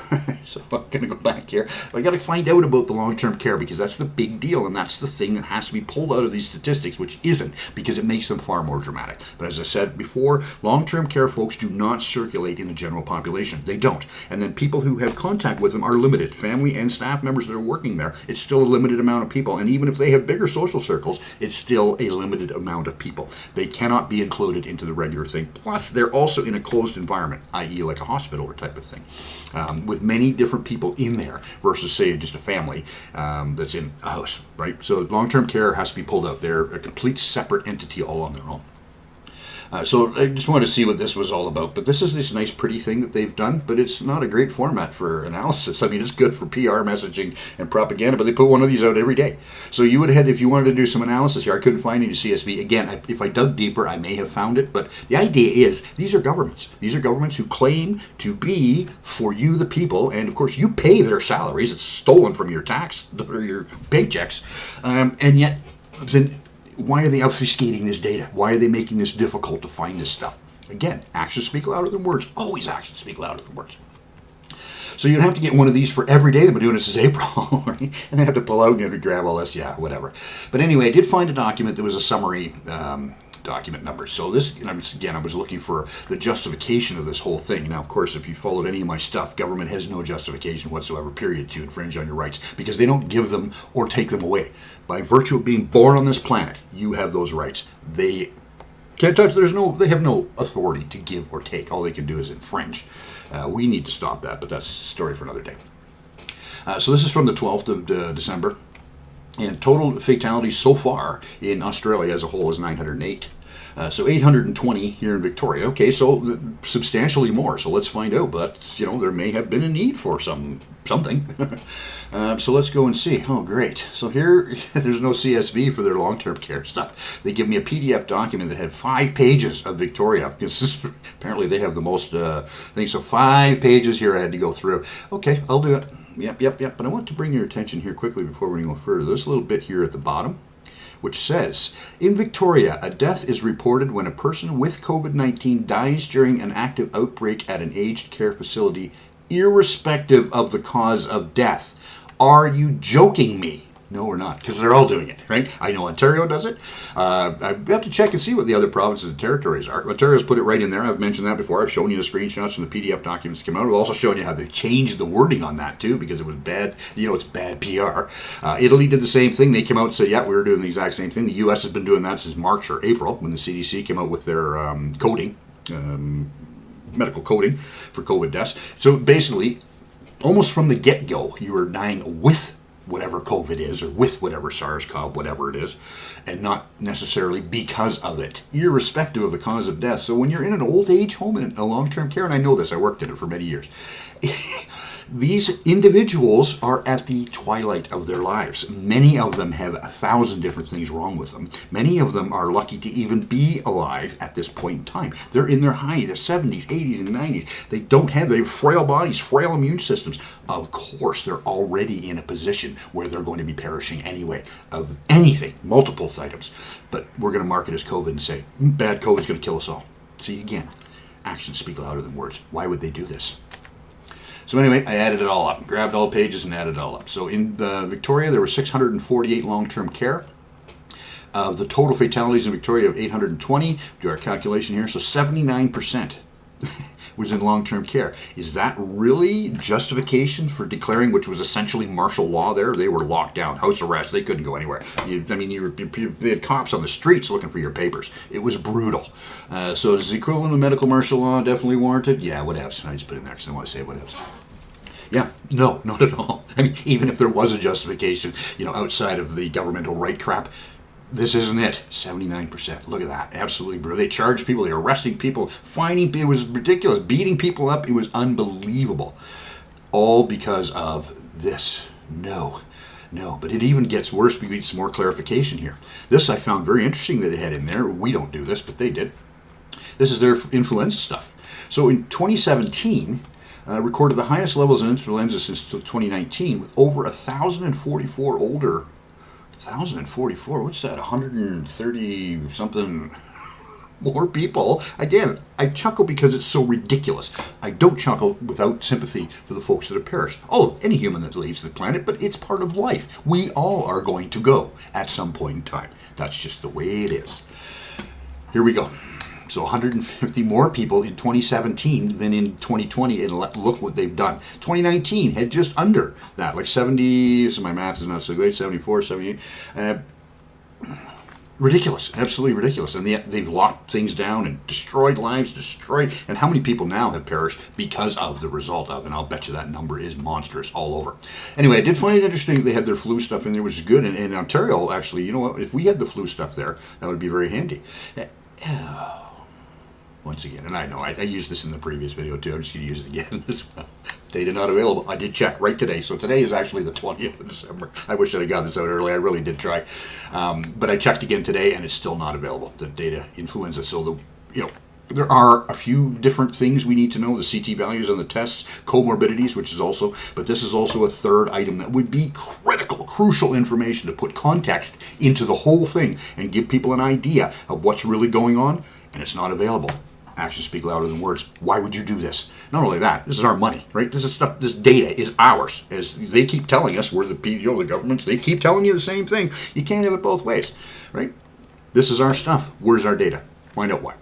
So I'm going to go back here. But I got to find out about the long-term care because that's the big deal, and that's the thing that has to be pulled out of these statistics, which isn't, because it makes them far more dramatic. But as I said before, long-term care folks do not circulate in the general population. They don't. And then people who have contact with them are limited. Family and staff members that are working there, it's still a limited amount of people. And even if they have bigger social circles, it's still a limited amount of people. They cannot be included into the regular thing. Plus, they're also in a closed environment, i.e. like a hospital or type of thing, with many different people in there versus, say, just a family that's in a house, right? So long-term care has to be pulled out. They're a complete separate entity all on their own. So I just wanted to see what this was all about. But this is this nice, pretty thing that they've done, but it's not a great format for analysis. I mean, it's good for PR messaging and propaganda, but they put one of these out every day. So you would have had, if you wanted to do some analysis here, I couldn't find any CSV. Again, if I dug deeper, I may have found it. But the idea is, these are governments. These are governments who claim to be for you, the people, and of course, you pay their salaries. It's stolen from your tax or your paychecks, and yet then. Why are they obfuscating this data? Why are they making this difficult to find this stuff? Again, actions speak louder than words. Always actions speak louder than words. So you'd have to get one of these for every day. They've been doing this since April, right? And they have to pull out and you have to grab all this, yeah, whatever. But anyway, I did find a document that was a summary document number. So this, again, I was looking for the justification of this whole thing. Now, of course, if you followed any of my stuff, government has no justification whatsoever, period, to infringe on your rights, because they don't give them or take them away. By virtue of being born on this planet, you have those rights. They can't touch. They have no authority to give or take. All they can do is infringe. We need to stop that, but that's a story for another day. So this is from the 12th of December. And total fatalities so far in Australia as a whole is 908. So 820 here in Victoria. Okay, so substantially more. So let's find out. But, there may have been a need for something. So let's go and see. Oh, great. So here, there's no CSV for their long-term care stuff. They give me a PDF document that had 5 pages of Victoria. Apparently they have the most things. So 5 pages here I had to go through. Okay, I'll do it. Yep. But I want to bring your attention here quickly before we go further. There's a little bit here at the bottom, which says, in Victoria, a death is reported when a person with COVID-19 dies during an active outbreak at an aged care facility, irrespective of the cause of death. Are you joking me? No, we're not, because they're all doing it, right? I know Ontario does it. I have to check and see what the other provinces and territories are. Ontario's put it right in there. I've mentioned that before. I've shown you the screenshots from the PDF documents that came out. I've also shown you how they changed the wording on that, too, because it was bad. It's bad PR. Italy did the same thing. They came out and said, yeah, we were doing the exact same thing. The U.S. has been doing that since March or April, when the CDC came out with their coding, medical coding for COVID deaths. So basically, almost from the get-go, you were dying with whatever COVID is, or with whatever SARS-CoV, whatever it is, and not necessarily because of it, irrespective of the cause of death. So when you're in an old age home in a long-term care, and I know this, I worked in it for many years, these individuals are at the twilight of their lives. Many of them have 1,000 different things wrong with them. Many of them are lucky to even be alive at this point in time. They're in their 70s, 80s, and 90s. They have frail bodies, frail immune systems. Of course, they're already in a position where they're going to be perishing anyway of anything, multiple items. But we're going to mark it as COVID and say, bad COVID's going to kill us all. See, again, actions speak louder than words. Why would they do this? So anyway, I added it all up, grabbed all the pages and added it all up. So in Victoria, there were 648 long-term care. The total fatalities in Victoria of 820, do our calculation here, so 79% was in long-term care. Is that really justification for declaring, which was essentially martial law there? They were locked down, house arrest, they couldn't go anywhere. They had cops on the streets looking for your papers. It was brutal. So is the equivalent of medical martial law definitely warranted? Yeah, whatevs. I just put it in there because I want to say whatevs. Yeah, no, not at all. Even if there was a justification, outside of the governmental right crap, this isn't it. 79%. Look at that. Absolutely brutal. They charged people, they were arresting people, fining people. It was ridiculous. Beating people up. It was unbelievable. All because of this. No. But it even gets worse. We need some more clarification here. This I found very interesting that they had in there. We don't do this, but they did. This is their influenza stuff. So in 2017, recorded the highest levels of influenza since 2019, with over 1,044 older. 1,044, what's that, 130 something more people? Again, I chuckle because it's so ridiculous. I don't chuckle without sympathy for the folks that have perished. Oh, any human that leaves the planet, but it's part of life. We all are going to go at some point in time. That's just the way it is. Here we go. So 150 more people in 2017 than in 2020, and look what they've done. 2019 had just under that, like 70, so my math is not so great, 74, 78. Ridiculous, absolutely ridiculous. And they've locked things down and destroyed lives, and how many people now have perished because of the result of, and I'll bet you that number is monstrous all over. Anyway, I did find it interesting that they had their flu stuff in there, which is good. And in Ontario, actually, you know what, if we had the flu stuff there, that would be very handy. Once again, and I know I used this in the previous video too, I'm just going to use it again as well. Data not available. I did check right today, so today is actually the 20th of December. I wish that I got this out early, I really did try. But I checked again today and it's still not available, the data influenza. So there are a few different things we need to know, the CT values on the tests, comorbidities, which is also, but this is also a third item that would be critical, crucial information to put context into the whole thing and give people an idea of what's really going on, and it's not available. Actions speak louder than words. Why would you do this? Not only that, this is our money, right? This is stuff. This data is ours. As they keep telling us, we're the governments. They keep telling you the same thing. You can't have it both ways, right? This is our stuff. Where's our data? Find out why.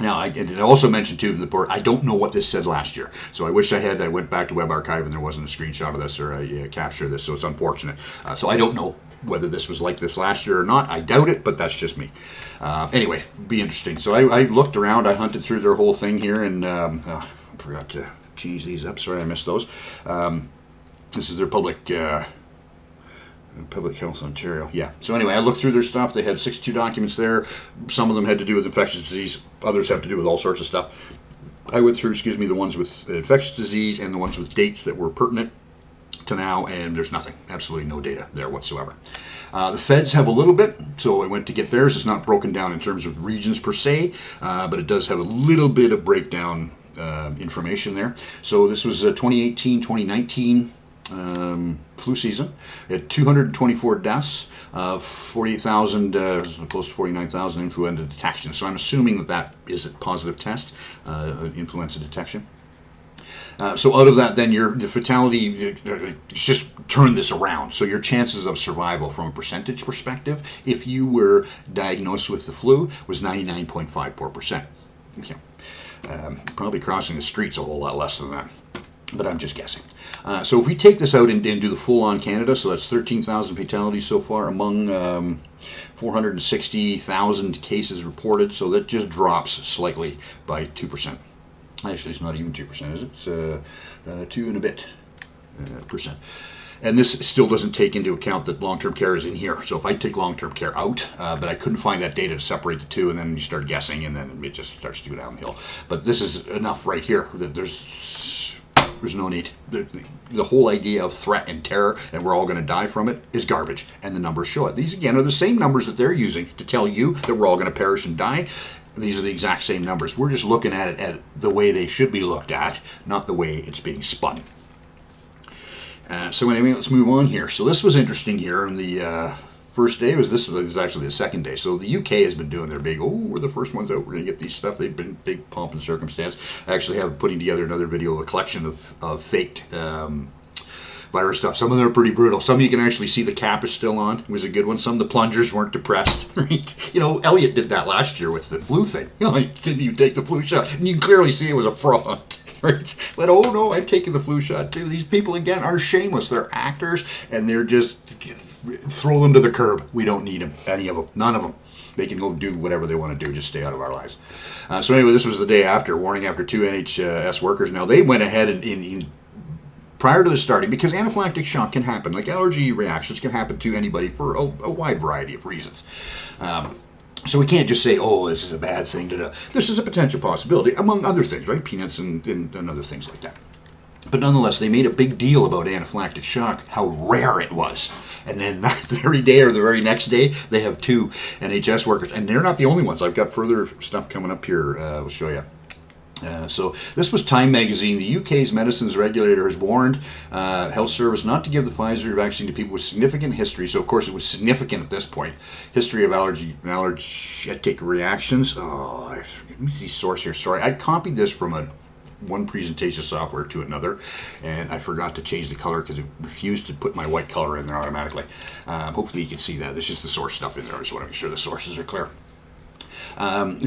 Now, I also mentioned to the report, I don't know what this said last year. So I wish I went back to Web Archive and there wasn't a screenshot of this or a capture of this, so it's unfortunate. So I don't know whether this was like this last year or not. I doubt it, but that's just me. Anyway, be interesting. So I looked around, I hunted through their whole thing here, and I forgot to change these up. Sorry, I missed those. This is their public Health Ontario. Yeah. So anyway, I looked through their stuff. They had 62 documents there. Some of them had to do with infectious disease. Others have to do with all sorts of stuff. I went through, the ones with infectious disease and the ones with dates that were pertinent to now, and there's nothing. Absolutely no data there whatsoever. The feds have a little bit, so I went to get theirs. It's not broken down in terms of regions per se, but it does have a little bit of breakdown information there. So this was 2018-2019 flu season. It had 224 deaths, 48,000, close to 49,000 influenza detections. So I'm assuming that is a positive test, influenza detection. So out of that, then the fatality, just turn this around. So your chances of survival from a percentage perspective, if you were diagnosed with the flu, was 99.54%. Okay. Probably crossing the streets a whole lot less than that, but I'm just guessing. So if we take this out and do the full-on Canada, so that's 13,000 fatalities so far among 460,000 cases reported, so that just drops slightly by 2%. Actually, it's not even 2%, is it? It's 2 and a bit percent. And this still doesn't take into account that long-term care is in here. So if I take long-term care out, but I couldn't find that data to separate the two, and then you start guessing, and then it just starts to go downhill. But this is enough right here that there's no need. The whole idea of threat and terror, and we're all going to die from it, is garbage. And the numbers show it. These, again, are the same numbers that they're using to tell you that we're all going to perish and die. These are the exact same numbers. We're just looking at it at the way they should be looked at, not the way it's being spun. So anyway, let's move on here. So this was interesting here on the first day. This was actually the second day. So the UK has been doing their big, we're the first ones out, we're going to get these stuff. They've been big pomp and circumstance. I actually have putting together another video of a collection of faked virus stuff. Some of them are pretty brutal. Some you can actually see the cap is still on. It was a good one. Some of the plungers weren't depressed. Right? You know, Elliot did that last year with the flu thing. You know, he didn't even take the flu shot, and you can clearly see it was a fraud. Right? But oh no, I've taken the flu shot too. These people again are shameless. They're actors, and they're just throw them to the curb. We don't need them. Any of them. None of them. They can go do whatever they want to do. Just stay out of our lives. So anyway, this was the day after. Warning after 2 NHS workers. Now they went ahead and prior to the starting, because anaphylactic shock can happen, like allergy reactions can happen to anybody for a wide variety of reasons. So we can't just say, oh, this is a bad thing to do. This is a potential possibility, among other things, right? Peanuts and other things like that. But nonetheless, they made a big deal about anaphylactic shock, how rare it was. And then that very day or the very next day, they have 2 NHS workers. And they're not the only ones. I've got further stuff coming up here. We'll show you. So this was Time magazine. The UK's medicines regulator has warned health service not to give the Pfizer vaccine to people with significant history. So of course it was significant at this point. History of allergic reactions. Oh, give me the source here. Sorry, I copied this from one presentation software to another, and I forgot to change the color because it refused to put my white color in there automatically. Hopefully you can see that. There's just the source stuff in there. I just want to make sure the sources are clear.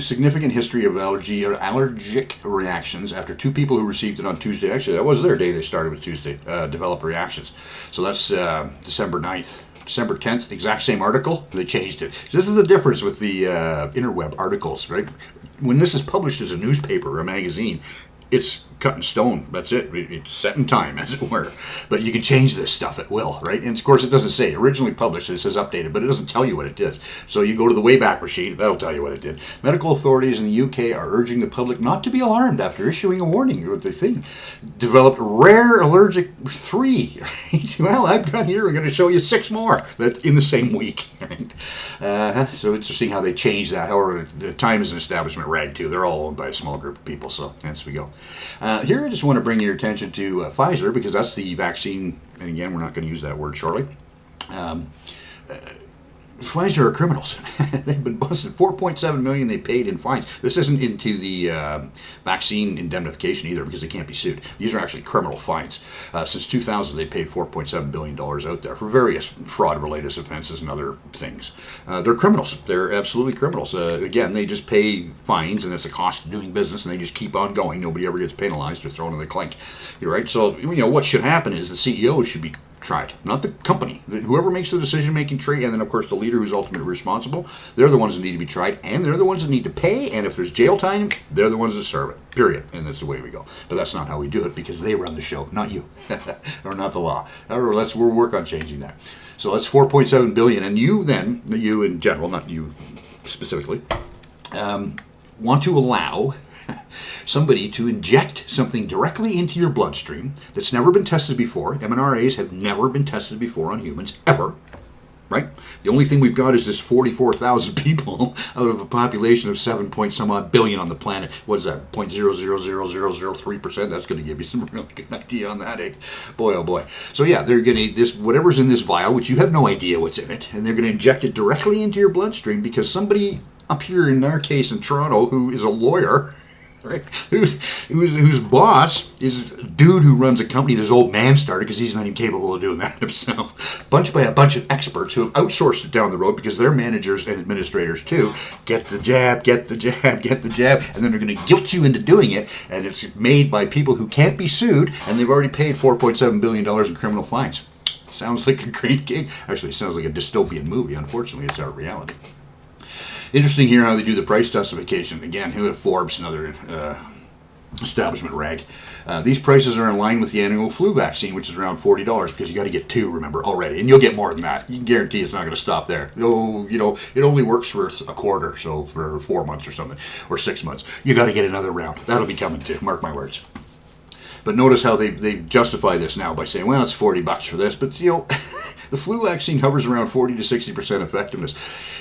Significant history of allergic reactions after 2 people who received it on Tuesday. Actually, that was their day. They started with Tuesday. Developed reactions. So that's December 9th. December 10th, the exact same article. They changed it. So this is the difference with the interweb articles, right? When this is published as a newspaper or a magazine, it's cut in stone. That's it. It's set in time, as it were. But you can change this stuff at will, right? And of course, it doesn't say originally published. It says updated, but it doesn't tell you what it did. So you go to the Wayback Machine. That'll tell you what it did. Medical authorities in the UK are urging the public not to be alarmed after issuing a warning. What the thing developed rare allergic 3. Right? Well, I've got here. We're going to show you 6 more. That's in the same week. Right? So interesting how they changed that. However, the Time is an establishment rag too. They're all owned by a small group of people. So as we go. Here I just want to bring your attention to Pfizer, because that's the vaccine, and again, we're not going to use that word shortly. Pfizer are criminals. They've been busted. 4.7 million they paid in fines. This isn't into the vaccine indemnification either, because they can't be sued. These are actually criminal fines. Since 2000, they paid $4.7 billion out there for various fraud-related offenses and other things. They're criminals. They're absolutely criminals. Again, they just pay fines, and it's a cost of doing business, and they just keep on going. Nobody ever gets penalized or thrown in the clink. You're right. So, what should happen is the CEO should be tried, not the company. Whoever makes the decision-making tree, and then of course the leader who's ultimately responsible, they're the ones that need to be tried, and they're the ones that need to pay, and if there's jail time, they're the ones that serve it, period. And that's the way we go. But that's not how we do it, because they run the show, not you, or not the law. However, we'll work on changing that. So that's 4.7 billion, and you in general, not you specifically, want to allow somebody to inject something directly into your bloodstream that's never been tested before. MNRAs have never been tested before on humans, ever. Right? The only thing we've got is this 44,000 people out of a population of 7 point some odd billion on the planet. What is that? 0.000003%? That's going to give you some really good idea on that, eh? Boy, oh boy. So yeah, they're going to, whatever's in this vial, which you have no idea what's in it, and they're going to inject it directly into your bloodstream because somebody up here, in our case in Toronto, who is a lawyer, right? Whose boss is a dude who runs a company this old man started, because he's not even capable of doing that himself. By a bunch of experts who have outsourced it down the road because they're managers and administrators too. Get the jab, get the jab, get the jab, and then they're going to guilt you into doing it. And it's made by people who can't be sued, and they've already paid $4.7 billion in criminal fines. Sounds like a great gig. Actually, it sounds like a dystopian movie. Unfortunately, it's our reality. Interesting here how they do the price justification. Again, Forbes, another establishment rag. These prices are in line with the annual flu vaccine, which is around $40, because you got to get 2, remember, already. And you'll get more than that. You can guarantee it's not going to stop there. It only works for a quarter, so for 4 months or something, or 6 months. You got to get another round. That'll be coming too, mark my words. But notice how they justify this now by saying, well, it's $40 for this. But, the flu vaccine hovers around 40 to 60% effectiveness.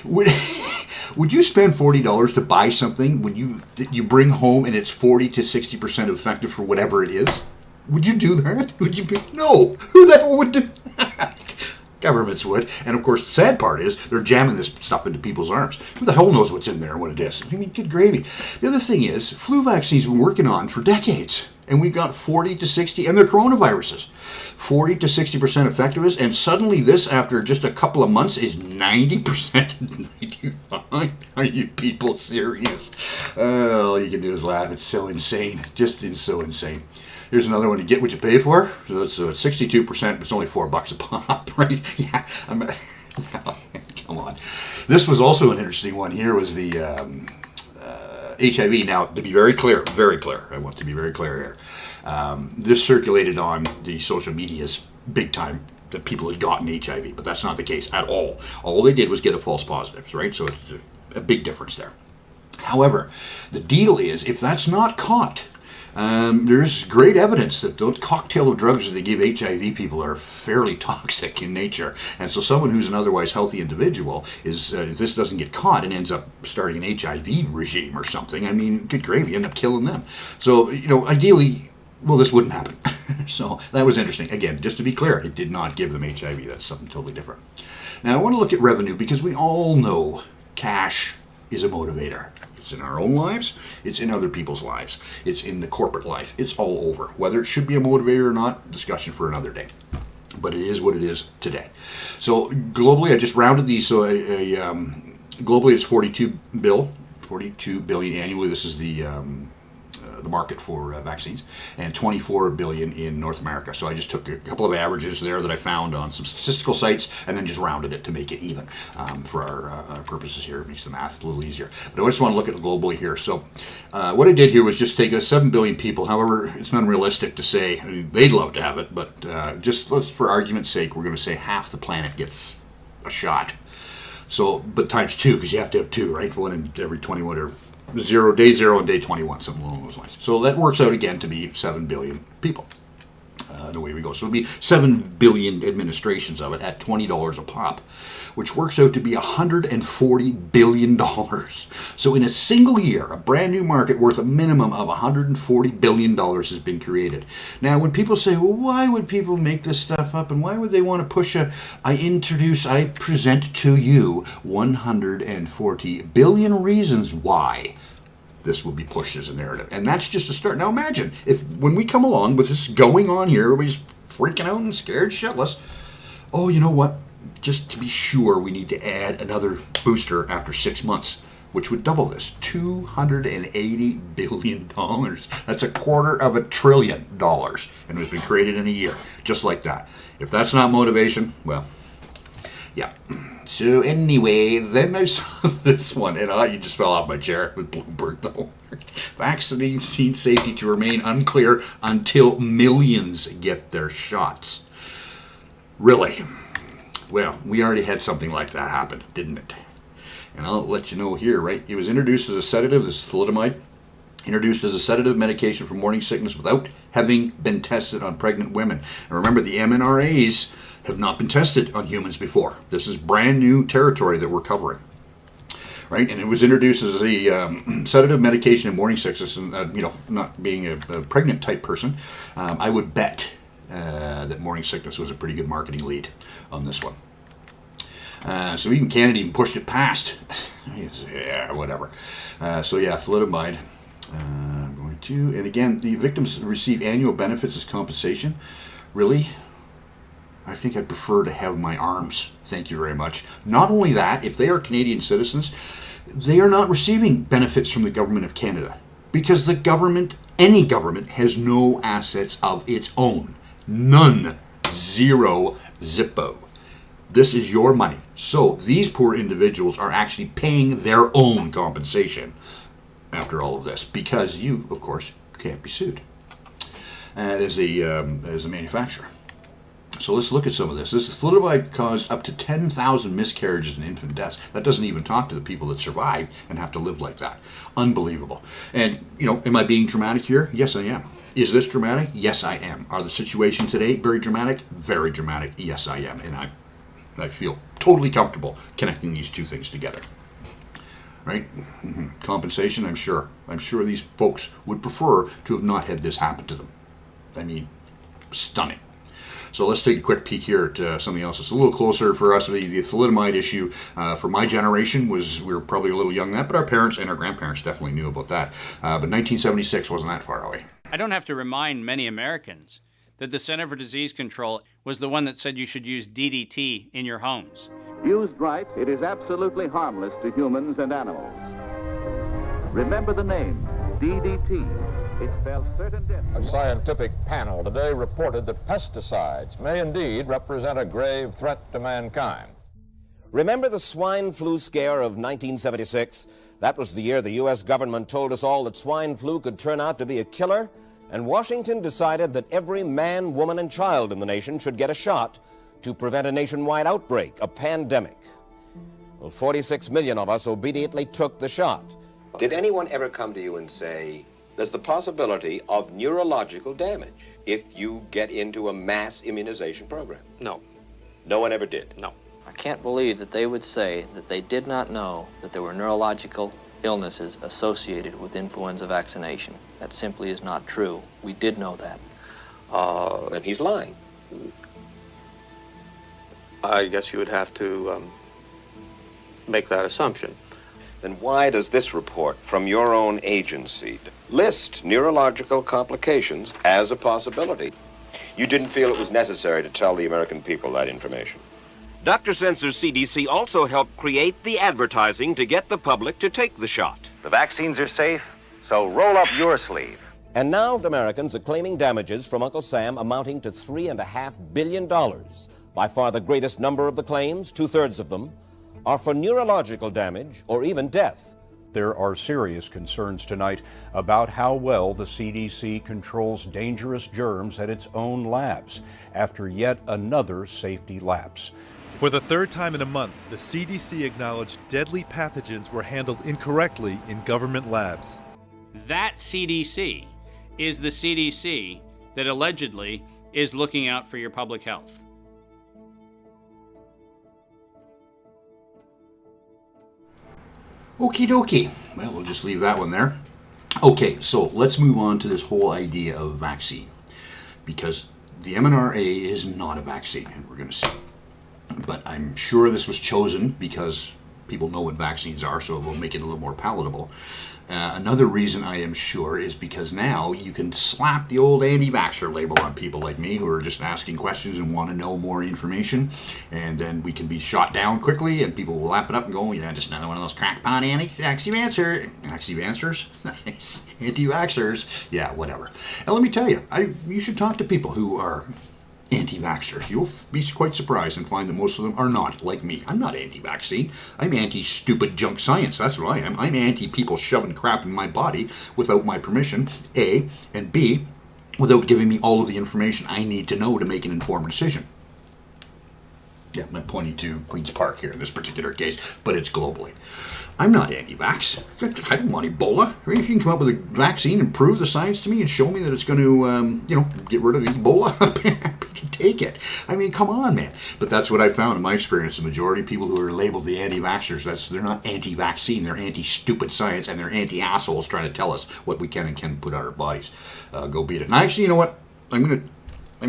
Would you spend $40 to buy something when you bring home and it's 40 to 60% effective for whatever it is? Would you do that? Would you be? No. Who the hell would do that? Governments would. And of course, the sad part is they're jamming this stuff into people's arms. Who the hell knows what's in there and what it is? I mean, good gravy. The other thing is, flu vaccines have been working on for decades. And we've got 40 to 60, and they're coronaviruses. 40 to 60% effectiveness, and suddenly this, after just a couple of months, is 90%. 95%. Are you people serious? All you can do is laugh. It's so insane. Just is so insane. Here's another one. You get what you pay for. So it's 62%, but it's only $4 a pop, right? Yeah. Come on. This was also an interesting one. Here was the HIV. Now, to be very clear, I want to be very clear here. This circulated on the social medias big time that people had gotten HIV, but that's not the case at all. All they did was get a false positive, right? So it's a big difference there. However, the deal is, if that's not caught, there's great evidence that those cocktail of drugs that they give HIV people are fairly toxic in nature. And so someone who's an otherwise healthy individual is, if this doesn't get caught and ends up starting an HIV regime or something, I mean, good gravy, end up killing them. So, ideally, well, this wouldn't happen. So that was interesting. Again, just to be clear, it did not give them HIV. That's something totally different. Now, I want to look at revenue, because we all know cash is a motivator. It's in our own lives. It's in other people's lives. It's in the corporate life. It's all over. Whether it should be a motivator or not, discussion for another day. But it is what it is today. So globally, I just rounded these. So globally, it's 42 billion annually. This is the market for vaccines, and 24 billion in North America. So I just took a couple of averages there that I found on some statistical sites, and then just rounded it to make it even for our purposes here. It makes the math a little easier. But I just want to look at it globally here. So what I did here was just take 7 billion people. However, it's unrealistic to say, I mean, they'd love to have it, but for argument's sake, we're going to say half the planet gets a shot. So, but times 2, because you have to have 2, right? One in every 21 or day 0 and day 21, something along those lines. So that works out again to be 7 billion people. The way we go. So it'll be 7 billion administrations of it at $20 a pop, which works out to be $140 billion. So in a single year, a brand new market worth a minimum of $140 billion has been created. Now, when people say, well, why would people make this stuff up, and why would they want to push I present to you 140 billion reasons why this will be pushed as a narrative. And that's just a start. Now imagine if when we come along with this going on here, everybody's freaking out and scared shitless. Oh, you know what? Just to be sure, we need to add another booster after 6 months, which would double this. $280 billion. That's $250 billion. And it's been created in a year, just like that. If that's not motivation, well, yeah. So anyway, then I saw this one, and you just fell off my chair with Bloomberg, though. Vaccine safety to remain unclear until millions get their shots. Really? Well, we already had something like that happen, didn't it? And I'll let you know here, right? It was introduced as a sedative, this thalidomide, introduced as a sedative medication for morning sickness without having been tested on pregnant women. And remember, the MNRAs have not been tested on humans before. This is brand new territory that we're covering, right? And it was introduced as a sedative medication in morning sickness. And not being a pregnant type person, I would bet that morning sickness was a pretty good marketing lead on this one. So even Canada even pushed it past. Yeah, whatever. Thalidomide. I'm going to, and again, the victims receive annual benefits as compensation. Really? I think I'd prefer to have my arms. Thank you very much. Not only that, if they are Canadian citizens, they are not receiving benefits from the government of Canada because the government, any government, has no assets of its own. None. Zero. Zippo. This is your money. So these poor individuals are actually paying their own compensation after all of this because you, of course, can't be sued as a manufacturer. So let's look at some of this. This thalidomide caused up to 10,000 miscarriages and infant deaths. That doesn't even talk to the people that survive and have to live like that. Unbelievable. And, am I being dramatic here? Yes, I am. Is this dramatic? Yes, I am. Are the situations today very dramatic? Very dramatic. Yes, I am. And I feel totally comfortable connecting these two things together. Right? Mm-hmm. Compensation, I'm sure. I'm sure these folks would prefer to have not had this happen to them. I mean, stunning. So let's take a quick peek here at something else that's a little closer for us. The thalidomide issue for my generation we were probably a little young then, but our parents and our grandparents definitely knew about that. But 1976 wasn't that far away. I don't have to remind many Americans that the Center for Disease Control was the one that said you should use DDT in your homes. Used right, it is absolutely harmless to humans and animals. Remember the name, DDT. It spells certain death. A scientific panel today reported that pesticides may indeed represent a grave threat to mankind. Remember the swine flu scare of 1976? That was the year the U.S. government told us all that swine flu could turn out to be a killer, and Washington decided that every man, woman, and child in the nation should get a shot to prevent a nationwide outbreak, a pandemic. Well, 46 million of us obediently took the shot. Did anyone ever come to you and say, there's the possibility of neurological damage if you get into a mass immunization program? No. No one ever did? No. I can't believe that they would say that they did not know that there were neurological illnesses associated with influenza vaccination. That simply is not true. We did know that. Then he's lying. I guess you would have to make that assumption. Then why does this report from your own agency list neurological complications as a possibility? You didn't feel it was necessary to tell the American people that information. Dr. Sensor's CDC also helped create the advertising to get the public to take the shot. The vaccines are safe, so roll up your sleeve. And now Americans are claiming damages from Uncle Sam amounting to $3.5 billion. By far the greatest number of the claims, 2/3 of them, are for neurological damage or even death. There are serious concerns tonight about how well the CDC controls dangerous germs at its own labs after yet another safety lapse. For the third time in a month, the CDC acknowledged deadly pathogens were handled incorrectly in government labs. That CDC is the CDC that allegedly is looking out for your public health. Okie dokie. Well, we'll just leave that one there. Okay, so let's move on to this whole idea of vaccine, because the mRNA is not a vaccine, and we're going to see. But I'm sure this was chosen because people know what vaccines are, so it will make it a little more palatable. Another reason I am sure is because now you can slap the old anti-vaxxer label on people like me who are just asking questions and want to know more information, and then we can be shot down quickly, and people will lap it up and go, yeah, just another one of those crackpot anti-vaxxers, anti-vaxxers, yeah, whatever. And let me tell you, you should talk to people who are anti-vaxxers. You'll be quite surprised and find that most of them are not like me. I'm not anti-vaccine. I'm anti-stupid junk science. That's what I am. I'm anti-people shoving crap in my body without my permission, A, and B, without giving me all of the information I need to know to make an informed decision. Yeah, I'm pointing to Queen's Park here in this particular case, but it's globally. I'm not anti-vax. I don't want Ebola. I mean, if you can come up with a vaccine and prove the science to me and show me that it's going to, get rid of Ebola, I can take it. I mean, come on, man. But that's what I found in my experience. The majority of people who are labeled the anti-vaxxers, they're not anti-vaccine. They're anti-stupid science, and they're anti-assholes trying to tell us what we can and can't put on our bodies. Go beat it. And actually, you know what? I'm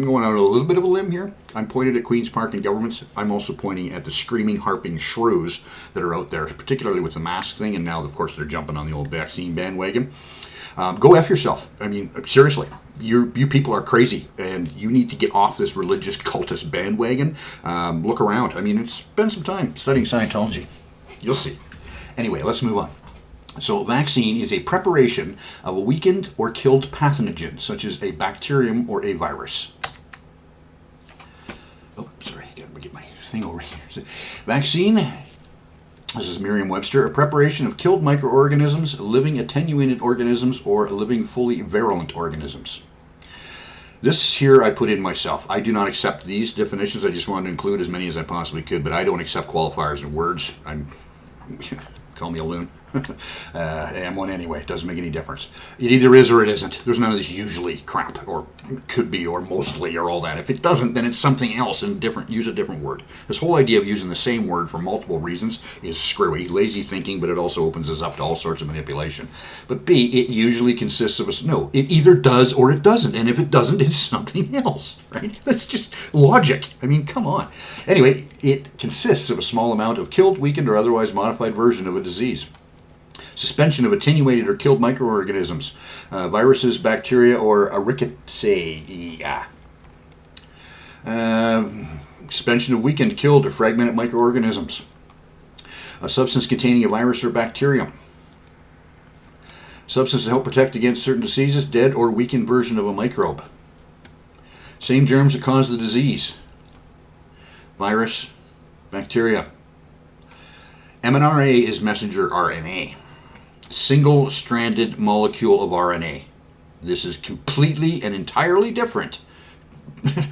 going out on a little bit of a limb here. I'm pointed at Queen's Park and governments. I'm also pointing at the screaming, harping shrews that are out there, particularly with the mask thing, and now, of course, they're jumping on the old vaccine bandwagon. Go F yourself. I mean, seriously, you people are crazy, and you need to get off this religious cultist bandwagon. Look around. I mean, spend some time studying Scientology. You'll see. Anyway, let's move on. So, vaccine is a preparation of a weakened or killed pathogen, such as a bacterium or a virus. Oh, sorry, gotta get my thing over here. Vaccine, this is Merriam-Webster, a preparation of killed microorganisms, living attenuated organisms, or living fully virulent organisms. This here I put in myself. I do not accept these definitions. I just wanted to include as many as I possibly could, but I don't accept qualifiers in words. Call me a loon. I am one anyway. It doesn't make any difference. It either is or it isn't. There's none of this usually crap, or could be, or mostly, or all that. If it doesn't, then it's something else and different. Use a different word. This whole idea of using the same word for multiple reasons is screwy, lazy thinking, but it also opens us up to all sorts of manipulation. But B, it usually consists of no. It either does or it doesn't, and if it doesn't, it's something else, right? That's just logic. I mean, come on. Anyway, it consists of a small amount of killed, weakened, or otherwise modified version of a disease. Suspension of attenuated or killed microorganisms, viruses, bacteria, or Rickettsia. Suspension of weakened, killed, or fragmented microorganisms. A substance containing a virus or bacterium. Substance to help protect against certain diseases, dead or weakened version of a microbe. Same germs that cause the disease. Virus, bacteria. mRNA is messenger RNA. Single-stranded molecule of RNA. This is completely and entirely different,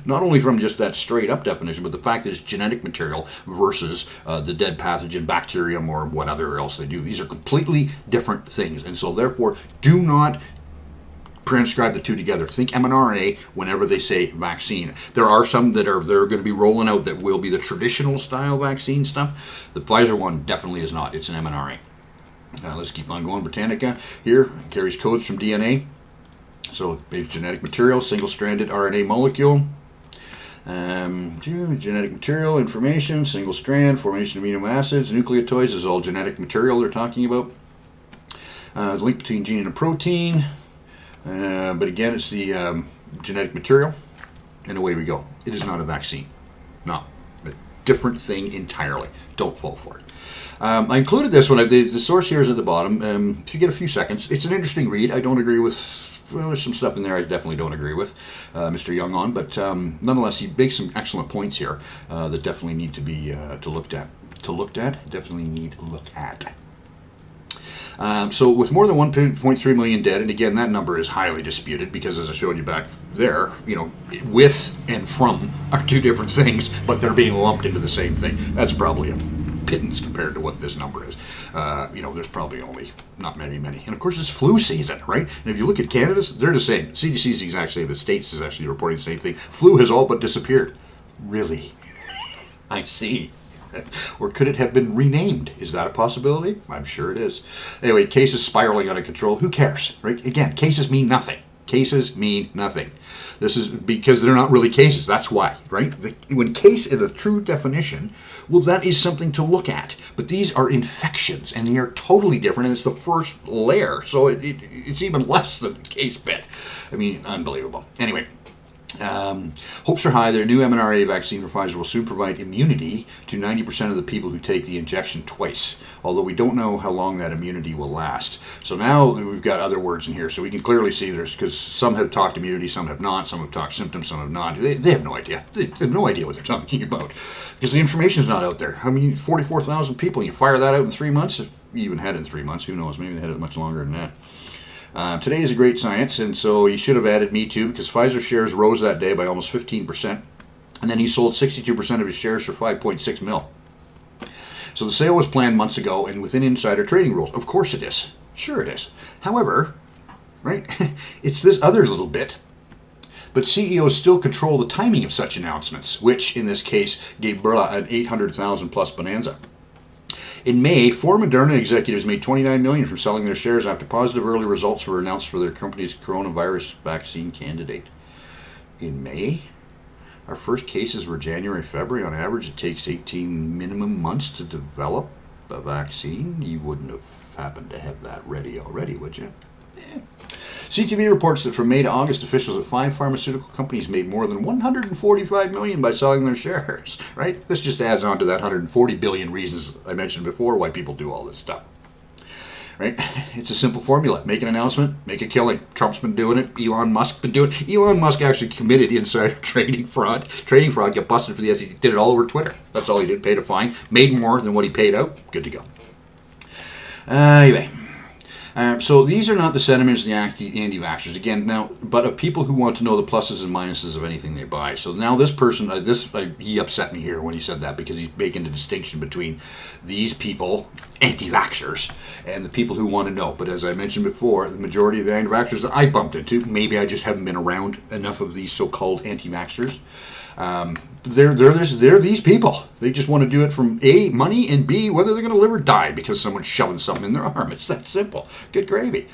not only from just that straight-up definition, but the fact that it's genetic material versus the dead pathogen, bacterium, or whatever else they do. These are completely different things, and so therefore, do not transcribe the two together. Think mRNA whenever they say vaccine. There are some that they're going to be rolling out that will be the traditional style vaccine stuff. The Pfizer one definitely is not. It's an mRNA. Let's keep on going. Britannica here carries codes from DNA. So it's genetic material, single-stranded RNA molecule. Genetic material, information, single strand, formation of amino acids, nucleotides is all genetic material they're talking about. The link between gene and a protein. But again, it's the genetic material. And away we go. It is not a vaccine. No. A different thing entirely. Don't fall for it. I included this one. The source here is at the bottom. If you get a few seconds, it's an interesting read. I don't agree with, well, there's some stuff in there I definitely don't agree with Mr. Young on, but nonetheless, he makes some excellent points here that definitely need to be looked at. Definitely need to look at. So with more than 1.3 million dead, and again, that number is highly disputed because, as I showed you back there, with and from are two different things, but they're being lumped into the same thing. That's probably a pittance compared to what this number is. There's probably only not many. And of course, it's flu season, right? And if you look at Canada's, they're the same. CDC is the exact same. The States is actually reporting the same thing. Flu has all but disappeared. Really? I see. Or could it have been renamed? Is that a possibility? I'm sure it is. Anyway, cases spiraling out of control. Who cares, right? Again, cases mean nothing. Cases mean nothing. This is because they're not really cases. That's why, right? When case in a true definition, well, that is something to look at. But these are infections, and they are totally different, and it's the first layer. So it's even less than the case bit. I mean, unbelievable. Anyway. Hopes are high. Their new mRNA vaccine for Pfizer will soon provide immunity to 90% of the people who take the injection twice, although we don't know how long that immunity will last. So now we've got other words in here, so we can clearly see there's, because some have talked immunity, some have not, some have talked symptoms, some have not. They have no idea. They have no idea what they're talking about, because the information is not out there. I mean, 44,000 people, you fire that out in 3 months? If you even had it in 3 months, who knows? Maybe they had it much longer than that. Today is a great science, and so he should have added me too, because Pfizer shares rose that day by almost 15%, and then he sold 62% of his shares for 5.6 mil. So the sale was planned months ago and within insider trading rules. Of course it is. Sure it is. However, right, it's this other little bit. But CEOs still control the timing of such announcements, which in this case gave Burla an 800,000 plus bonanza. In May, 4 Moderna executives made $29 million from selling their shares after positive early results were announced for their company's coronavirus vaccine candidate. In May? Our first cases were January, February. On average, it takes 18 minimum months to develop a vaccine. You wouldn't have happened to have that ready already, would you? CTV reports that from May to August, officials at 5 pharmaceutical companies made more than $145 million by selling their shares, right? This just adds on to that 140 billion reasons I mentioned before why people do all this stuff, right? It's a simple formula. Make an announcement, make a killing. Trump's been doing it. Elon Musk's been doing it. Elon Musk actually committed insider trading fraud. Trading fraud, got busted for the SEC. Did it all over Twitter. That's all he did. Paid a fine. Made more than what he paid out. Good to go. Anyway. So these are not the sentiments of the anti-vaxxers, again, now, but of people who want to know the pluses and minuses of anything they buy. So now this person, he upset me here when he said that, because he's making a distinction between these people, anti-vaxxers, and the people who want to know. But as I mentioned before, the majority of the anti-vaxxers that I bumped into, maybe I just haven't been around enough of these so-called anti-vaxxers. They're these people. They just want to do it from A, money, and B, whether they're going to live or die because someone's shoving something in their arm. It's that simple. Good gravy.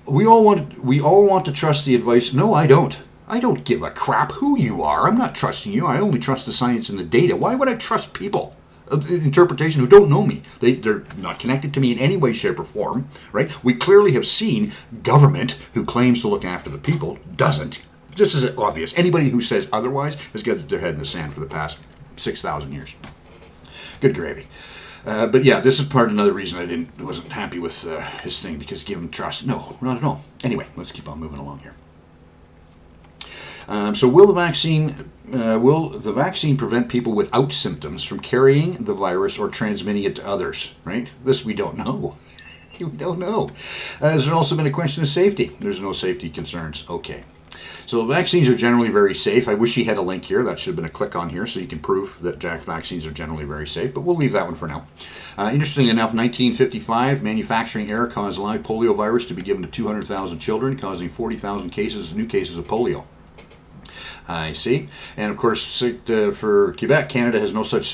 We all want to trust the advice. No, I don't. I don't give a crap who you are. I'm not trusting you. I only trust the science and the data. Why would I trust people of interpretation who don't know me? They're not connected to me in any way, shape, or form, right? We clearly have seen government who claims to look after the people doesn't. This is obvious. Anybody who says otherwise has got their head in the sand for the past 6,000 years. Good gravy. But yeah, this is another reason I wasn't happy with his thing, because give him trust. No, not at all. Anyway, let's keep on moving along here. So will the vaccine prevent people without symptoms from carrying the virus or transmitting it to others? Right? This we don't know. We don't know. There's also been a question of safety. There's no safety concerns. Okay. So vaccines are generally very safe. I wish he had a link here. That should have been a click on here so you can prove that vaccines are generally very safe, but we'll leave that one for now. Interestingly enough, 1955, manufacturing error caused live polio virus to be given to 200,000 children, causing 40,000 new cases of polio. I see. And of course, for Quebec, Canada has no such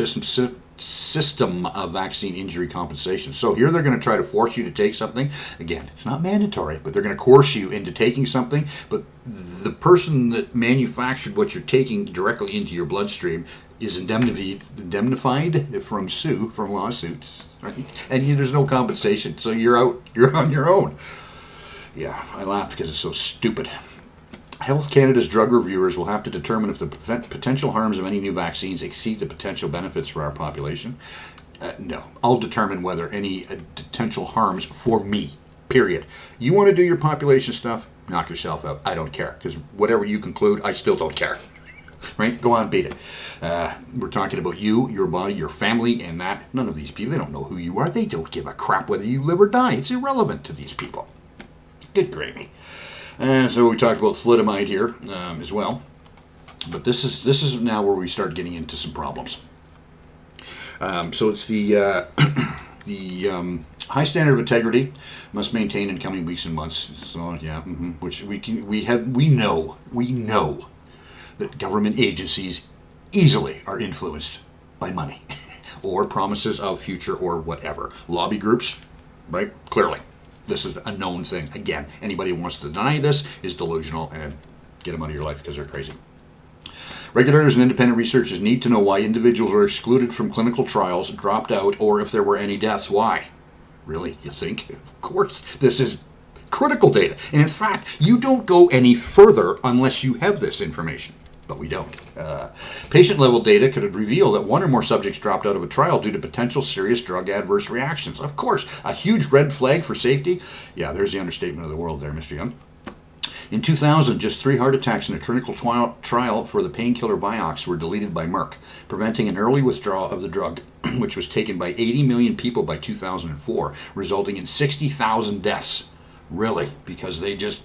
system of vaccine injury compensation. So here they're going to try to force you to take something. Again, it's not mandatory, but they're going to coerce you into taking something. But the person that manufactured what you're taking directly into your bloodstream is indemnified from lawsuits, right? And there's no compensation, so you're on your own. Yeah, I laughed because it's so stupid. Health Canada's drug reviewers will have to determine if the potential harms of any new vaccines exceed the potential benefits for our population. No, I'll determine whether any potential harms for me, period. You want to do your population stuff, knock yourself out. I don't care, because whatever you conclude, I still don't care. Right? Go on, beat it. We're talking about you, your body, your family, and that. None of these people, they don't know who you are. They don't give a crap whether you live or die. It's irrelevant to these people. Good gravy. And so we talked about thalidomide here as well, but this is now where we start getting into some problems. So it's the high standard of integrity must maintain in coming weeks and months. So yeah, which we know that government agencies easily are influenced by money. or promises of future or whatever. Lobby groups, right? Clearly, this is a known thing. Again, anybody who wants to deny this is delusional, and get them out of your life because they're crazy. Regulators and independent researchers need to know why individuals are excluded from clinical trials, dropped out, or if there were any deaths. Why? Really? You think? Of course, this is critical data. And in fact, you don't go any further unless you have this information. But we don't. Patient-level data could reveal that one or more subjects dropped out of a trial due to potential serious drug adverse reactions. Of course, a huge red flag for safety. Yeah, there's the understatement of the world there, Mr. Young. In 2000, just 3 heart attacks in a clinical trial for the painkiller Vioxx were deleted by Merck, preventing an early withdrawal of the drug, which was taken by 80 million people by 2004, resulting in 60,000 deaths. Really, because they just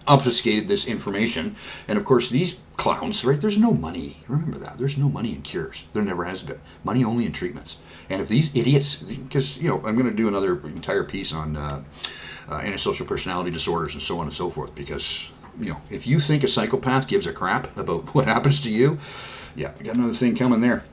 obfuscated this information. And of course, these clowns, right, there's no money. Remember that. There's no money in cures. There never has been. Money only in treatments. And if these idiots, because, you know, I'm going to do another entire piece on antisocial personality disorders and so on and so forth, because, you know, if you think a psychopath gives a crap about what happens to you, yeah, we got another thing coming there.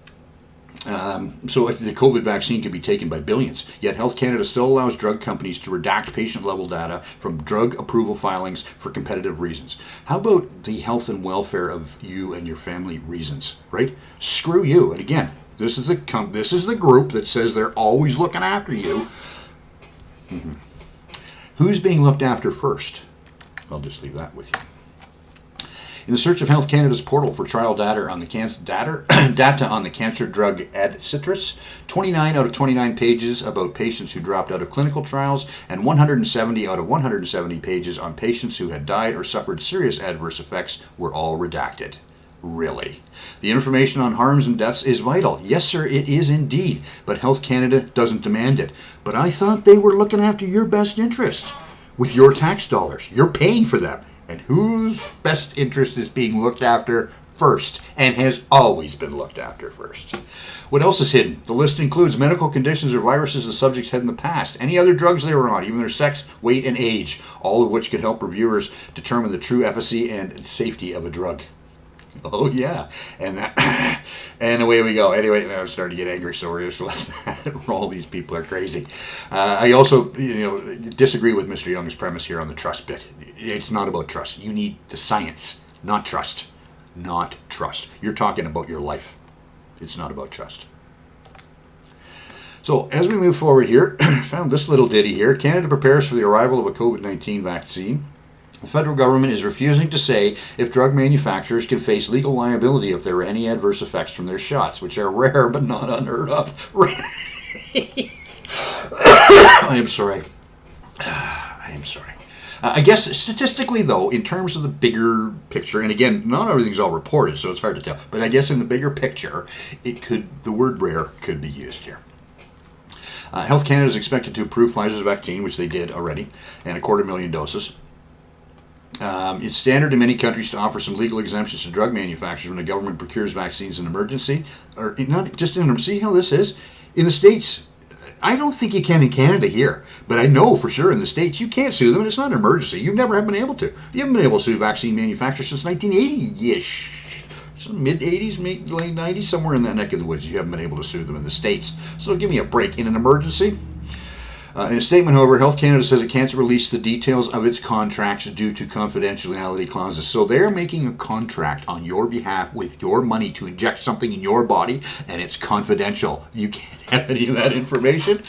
So the COVID vaccine can be taken by billions, yet Health Canada still allows drug companies to redact patient-level data from drug approval filings for competitive reasons. How about the health and welfare of you and your family reasons, right? Screw you. And again, this is the group that says they're always looking after you. Mm-hmm. Who's being looked after first? I'll just leave that with you. In the search of Health Canada's portal for trial data on the cancer drug Adcetris, 29 out of 29 pages about patients who dropped out of clinical trials, and 170 out of 170 pages on patients who had died or suffered serious adverse effects were all redacted. Really? The information on harms and deaths is vital. Yes, sir, it is indeed. But Health Canada doesn't demand it. But I thought they were looking after your best interest with your tax dollars. You're paying for them. And whose best interest is being looked after first, and has always been looked after first? What else is hidden? The list includes medical conditions or viruses the subjects had in the past, any other drugs they were on, even their sex, weight, and age, all of which could help reviewers determine the true efficacy and safety of a drug. Oh yeah, and that, and away we go. Anyway, I'm starting to get angry, so we're just all these people are crazy. I also, disagree with Mr. Young's premise here on the trust bit. It's not about trust. You need the science, not trust. Not trust. You're talking about your life. It's not about trust. So as we move forward here, I found this little ditty here. Canada prepares for the arrival of a COVID-19 vaccine. The federal government is refusing to say if drug manufacturers can face legal liability if there are any adverse effects from their shots, which are rare but not unheard of. I am sorry. I am sorry. I guess statistically, though, in terms of the bigger picture, and again, not everything's all reported, so it's hard to tell, but I guess in the bigger picture, the word rare could be used here. Health Canada is expected to approve Pfizer's vaccine, which they did already, and 250,000 doses. It's standard in many countries to offer some legal exemptions to drug manufacturers when the government procures vaccines in emergency, or not just in emergency. See how this is? In the States, I don't think you can in Canada here, but I know for sure in the States you can't sue them, and it's not an emergency. You never have been able to. You haven't been able to sue vaccine manufacturers since 1980-ish. Mid-80s, late 90s, somewhere in that neck of the woods, you haven't been able to sue them in the States. So give me a break. In an emergency? In a statement, however, Health Canada says it can't release the details of its contracts due to confidentiality clauses. So they're making a contract on your behalf with your money to inject something in your body, and it's confidential. You can't have any of that information.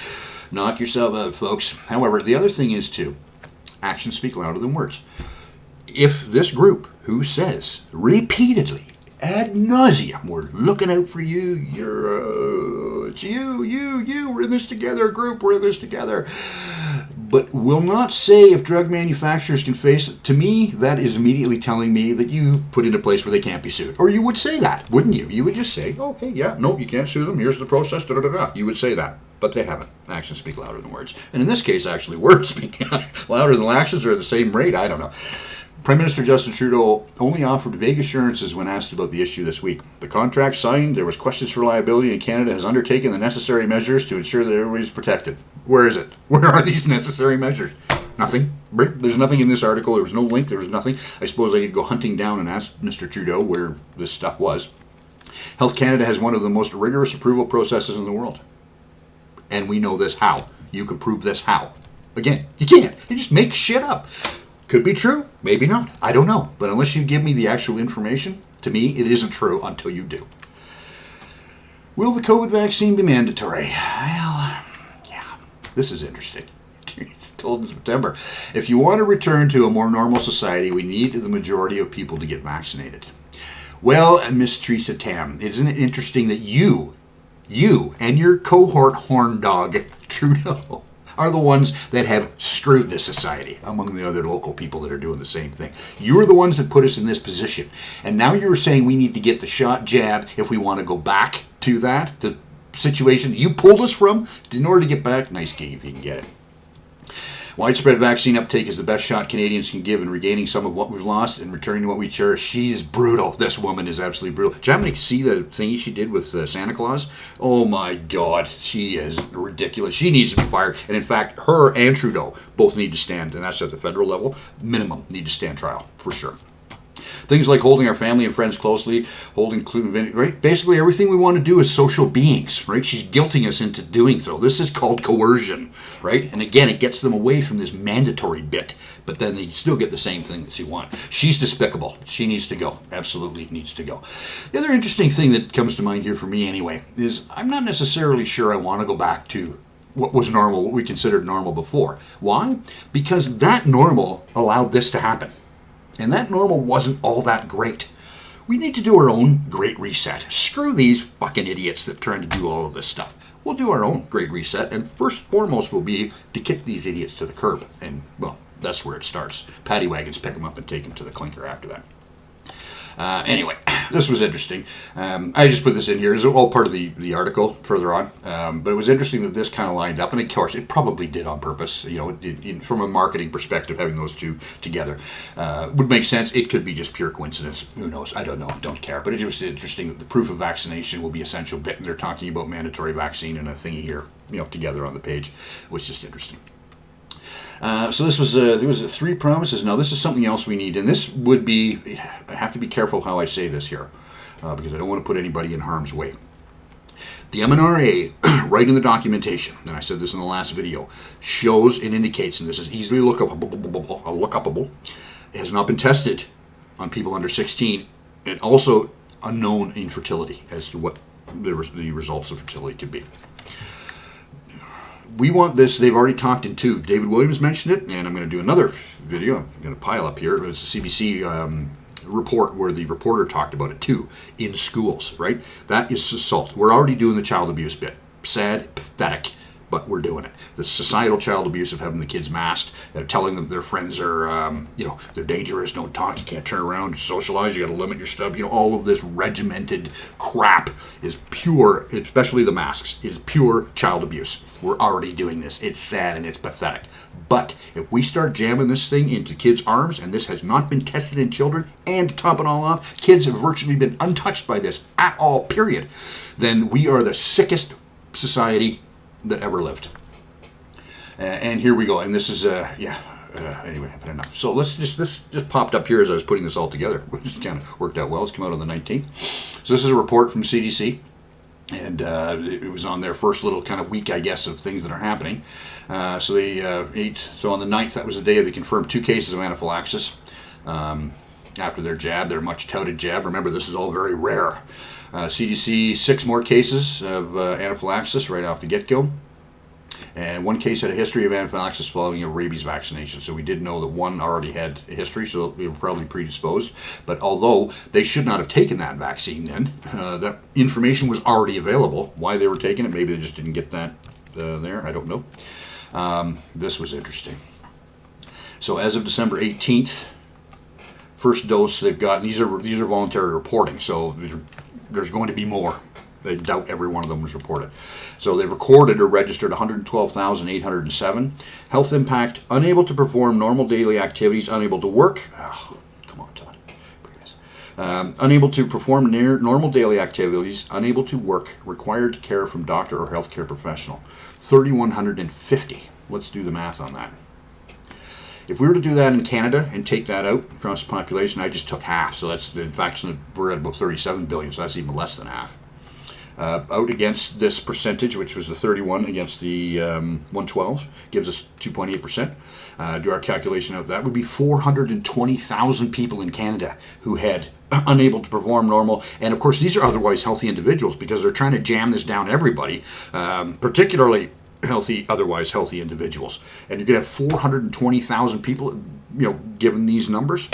Knock yourself out, folks. However, the other thing is, too, actions speak louder than words. If this group who says repeatedly, ad nauseum, we're looking out for you, it's you, we're in this together, group, we're in this together, but will not say if drug manufacturers can face it, to me, that is immediately telling me that you put in a place where they can't be sued. Or you would say that, wouldn't you? You would just say, oh, hey, yeah, no, you can't sue them, here's the process, da-da-da-da. You would say that, but they haven't. Actions speak louder than words. And in this case, actually, words speak louder than actions, or at the same rate, I don't know. Prime Minister Justin Trudeau only offered vague assurances when asked about the issue this week. The contract signed, there was questions for liability, and Canada has undertaken the necessary measures to ensure that everybody's protected. Where is it? Where are these necessary measures? Nothing. There's nothing in this article. There was no link. There was nothing. I suppose I could go hunting down and ask Mr. Trudeau where this stuff was. Health Canada has one of the most rigorous approval processes in the world. And we know this how. You can prove this how. Again, you can't. You just make shit up. Could be true, maybe not. I don't know. But unless you give me the actual information, to me, it isn't true until you do. Will the COVID vaccine be mandatory? Well, yeah, this is interesting. It's told in September. If you want to return to a more normal society, we need the majority of people to get vaccinated. Well, Miss Teresa Tam, isn't it interesting that you and your cohort horn dog, Trudeau, are the ones that have screwed this society among the other local people that are doing the same thing. You are the ones that put us in this position. And now you're saying we need to get the shot jab if we want to go back to that, the situation you pulled us from. In order to get back, nice gig if you can get it. Widespread vaccine uptake is the best shot Canadians can give in regaining some of what we've lost and returning to what we cherish. She's brutal. This woman is absolutely brutal. Did you happen to see the thingy she did with Santa Claus? Oh my God, she is ridiculous. She needs to be fired. And in fact, her and Trudeau both need to stand, and that's at the federal level, minimum, need to stand trial, for sure. Things like holding our family and friends closely, right? Basically, everything we want to do as social beings, right? She's guilting us into doing so. This is called coercion, right? And again, it gets them away from this mandatory bit, but then they still get the same thing that you want. She's despicable. She needs to go. Absolutely needs to go. The other interesting thing that comes to mind here for me anyway is I'm not necessarily sure I want to go back to what was normal, what we considered normal before. Why? Because that normal allowed this to happen. And that normal wasn't all that great. We need to do our own great reset. Screw these fucking idiots that are trying to do all of this stuff. We'll do our own great reset, and first and foremost will be to kick these idiots to the curb. And, well, that's where it starts. Paddy wagons pick them up and take them to the clinker after that. Anyway, this was interesting. I just put this in here. It's all part of the article further on. But it was interesting that this kind of lined up. And of course, it probably did on purpose. You know, from a marketing perspective, having those two together would make sense. It could be just pure coincidence. Who knows? I don't know. Don't care. But it was interesting that the proof of vaccination will be essential bit. And they're talking about mandatory vaccine and a thingy here, you know, together on the page. It was just interesting. So this was there was 3 promises. Now this is something else we need, and this would be, I have to be careful how I say this here, because I don't want to put anybody in harm's way. The MNRA, right in the documentation, and I said this in the last video, shows and indicates, and this is easily lookupable, it has not been tested on people under 16, and also unknown infertility as to what the results of fertility could be. We want this. They've already talked in 2. David Williams mentioned it, and I'm going to do another video. I'm going to pile up here. It's a CBC report where the reporter talked about it too, in schools, right? That is assault. We're already doing the child abuse bit. Sad, pathetic, but we're doing it. The societal child abuse of having the kids masked, telling them their friends are, you know, they're dangerous, don't talk, you can't turn around, socialize, you got to limit your stuff. You know, all of this regimented crap is pure, especially the masks, is pure child abuse. We're already doing this. It's sad and it's pathetic. But if we start jamming this thing into kids' arms, and this has not been tested in children, and to top it all off, kids have virtually been untouched by this at all, period, then we are the sickest society that ever lived. And here we go. And this is, anyway, I've had enough. So this just popped up here as I was putting this all together, which kind of worked out well. It's come out on the 19th. So this is a report from CDC. And it was on their first little kind of week, I guess, of things that are happening. So on the 9th, that was the day they confirmed 2 cases of anaphylaxis after their jab, their much touted jab. Remember, this is all very rare. CDC, 6 more cases of anaphylaxis right off the get-go. And 1 case had a history of anaphylaxis following a rabies vaccination. So we did know that 1 already had a history, so they were probably predisposed. But although they should not have taken that vaccine then, that information was already available. Why they were taking it, maybe they just didn't get that there, I don't know. This was interesting. So as of December 18th, first dose they've got, these are voluntary reporting, so there's going to be more. I doubt every one of them was reported. So they recorded or registered 112,807. Health impact, unable to perform normal daily activities, unable to work. Oh, come on, Todd. Unable to perform normal daily activities, unable to work, required care from doctor or healthcare professional. 3,150. Let's do the math on that. If we were to do that in Canada and take that out across the population, I just took half. So that's, in fact, we're at about 37 billion, so that's even less than half. Out against this percentage, which was the 31 against the 112, gives us 2.8%. Do our calculation out, that would be 420,000 people in Canada who had unable to perform normal. And of course, these are otherwise healthy individuals because they're trying to jam this down everybody, particularly otherwise healthy individuals. And you're going to have 420,000 people, given these numbers.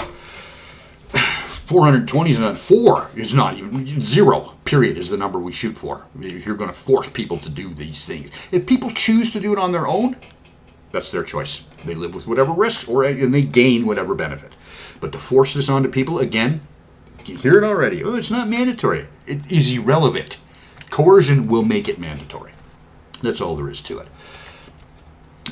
420 is not, 4 is not even, 0, period, is the number we shoot for. If you're going to force people to do these things. If people choose to do it on their own, that's their choice. They live with whatever risks, and they gain whatever benefit. But to force this onto people, again, you hear it already. Oh, it's not mandatory. It is irrelevant. Coercion will make it mandatory. That's all there is to it.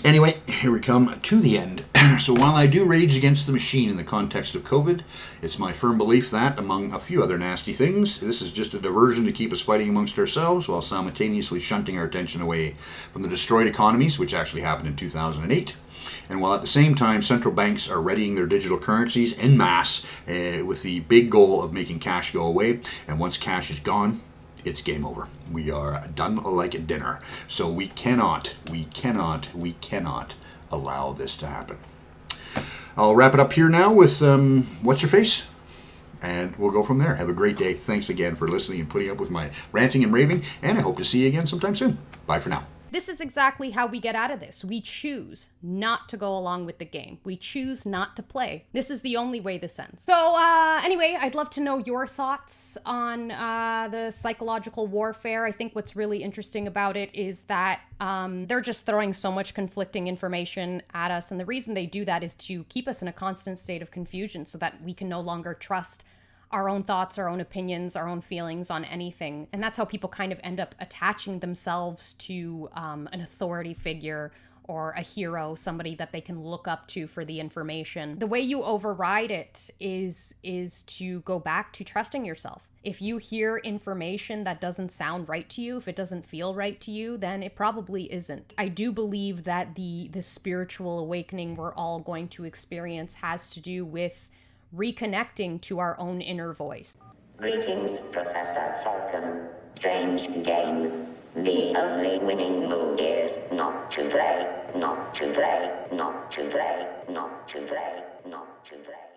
Anyway, here we come to the end. So while I do rage against the machine in the context of COVID, it's my firm belief that, among a few other nasty things, this is just a diversion to keep us fighting amongst ourselves while simultaneously shunting our attention away from the destroyed economies, which actually happened in 2008. And while at the same time central banks are readying their digital currencies en masse with the big goal of making cash go away, and once cash is gone, it's game over. We are done like a dinner. So we cannot allow this to happen. I'll wrap it up here now with What's Your Face? And we'll go from there. Have a great day. Thanks again for listening and putting up with my ranting and raving, and I hope to see you again sometime soon. Bye for now. This is exactly how we get out of this. We choose not to go along with the game. We choose not to play. This is the only way this ends. So anyway, I'd love to know your thoughts on the psychological warfare. I think what's really interesting about it is that they're just throwing so much conflicting information at us. And the reason they do that is to keep us in a constant state of confusion so that we can no longer trust our own thoughts, our own opinions, our own feelings on anything. And that's how people kind of end up attaching themselves to an authority figure or a hero, somebody that they can look up to for the information. The way you override it is to go back to trusting yourself. If you hear information that doesn't sound right to you, if it doesn't feel right to you, then it probably isn't. I do believe that the spiritual awakening we're all going to experience has to do with reconnecting to our own inner voice. Greetings, Professor Falcon. Strange game. The only winning move is not to play, not to play, not to play, not to play, not to play.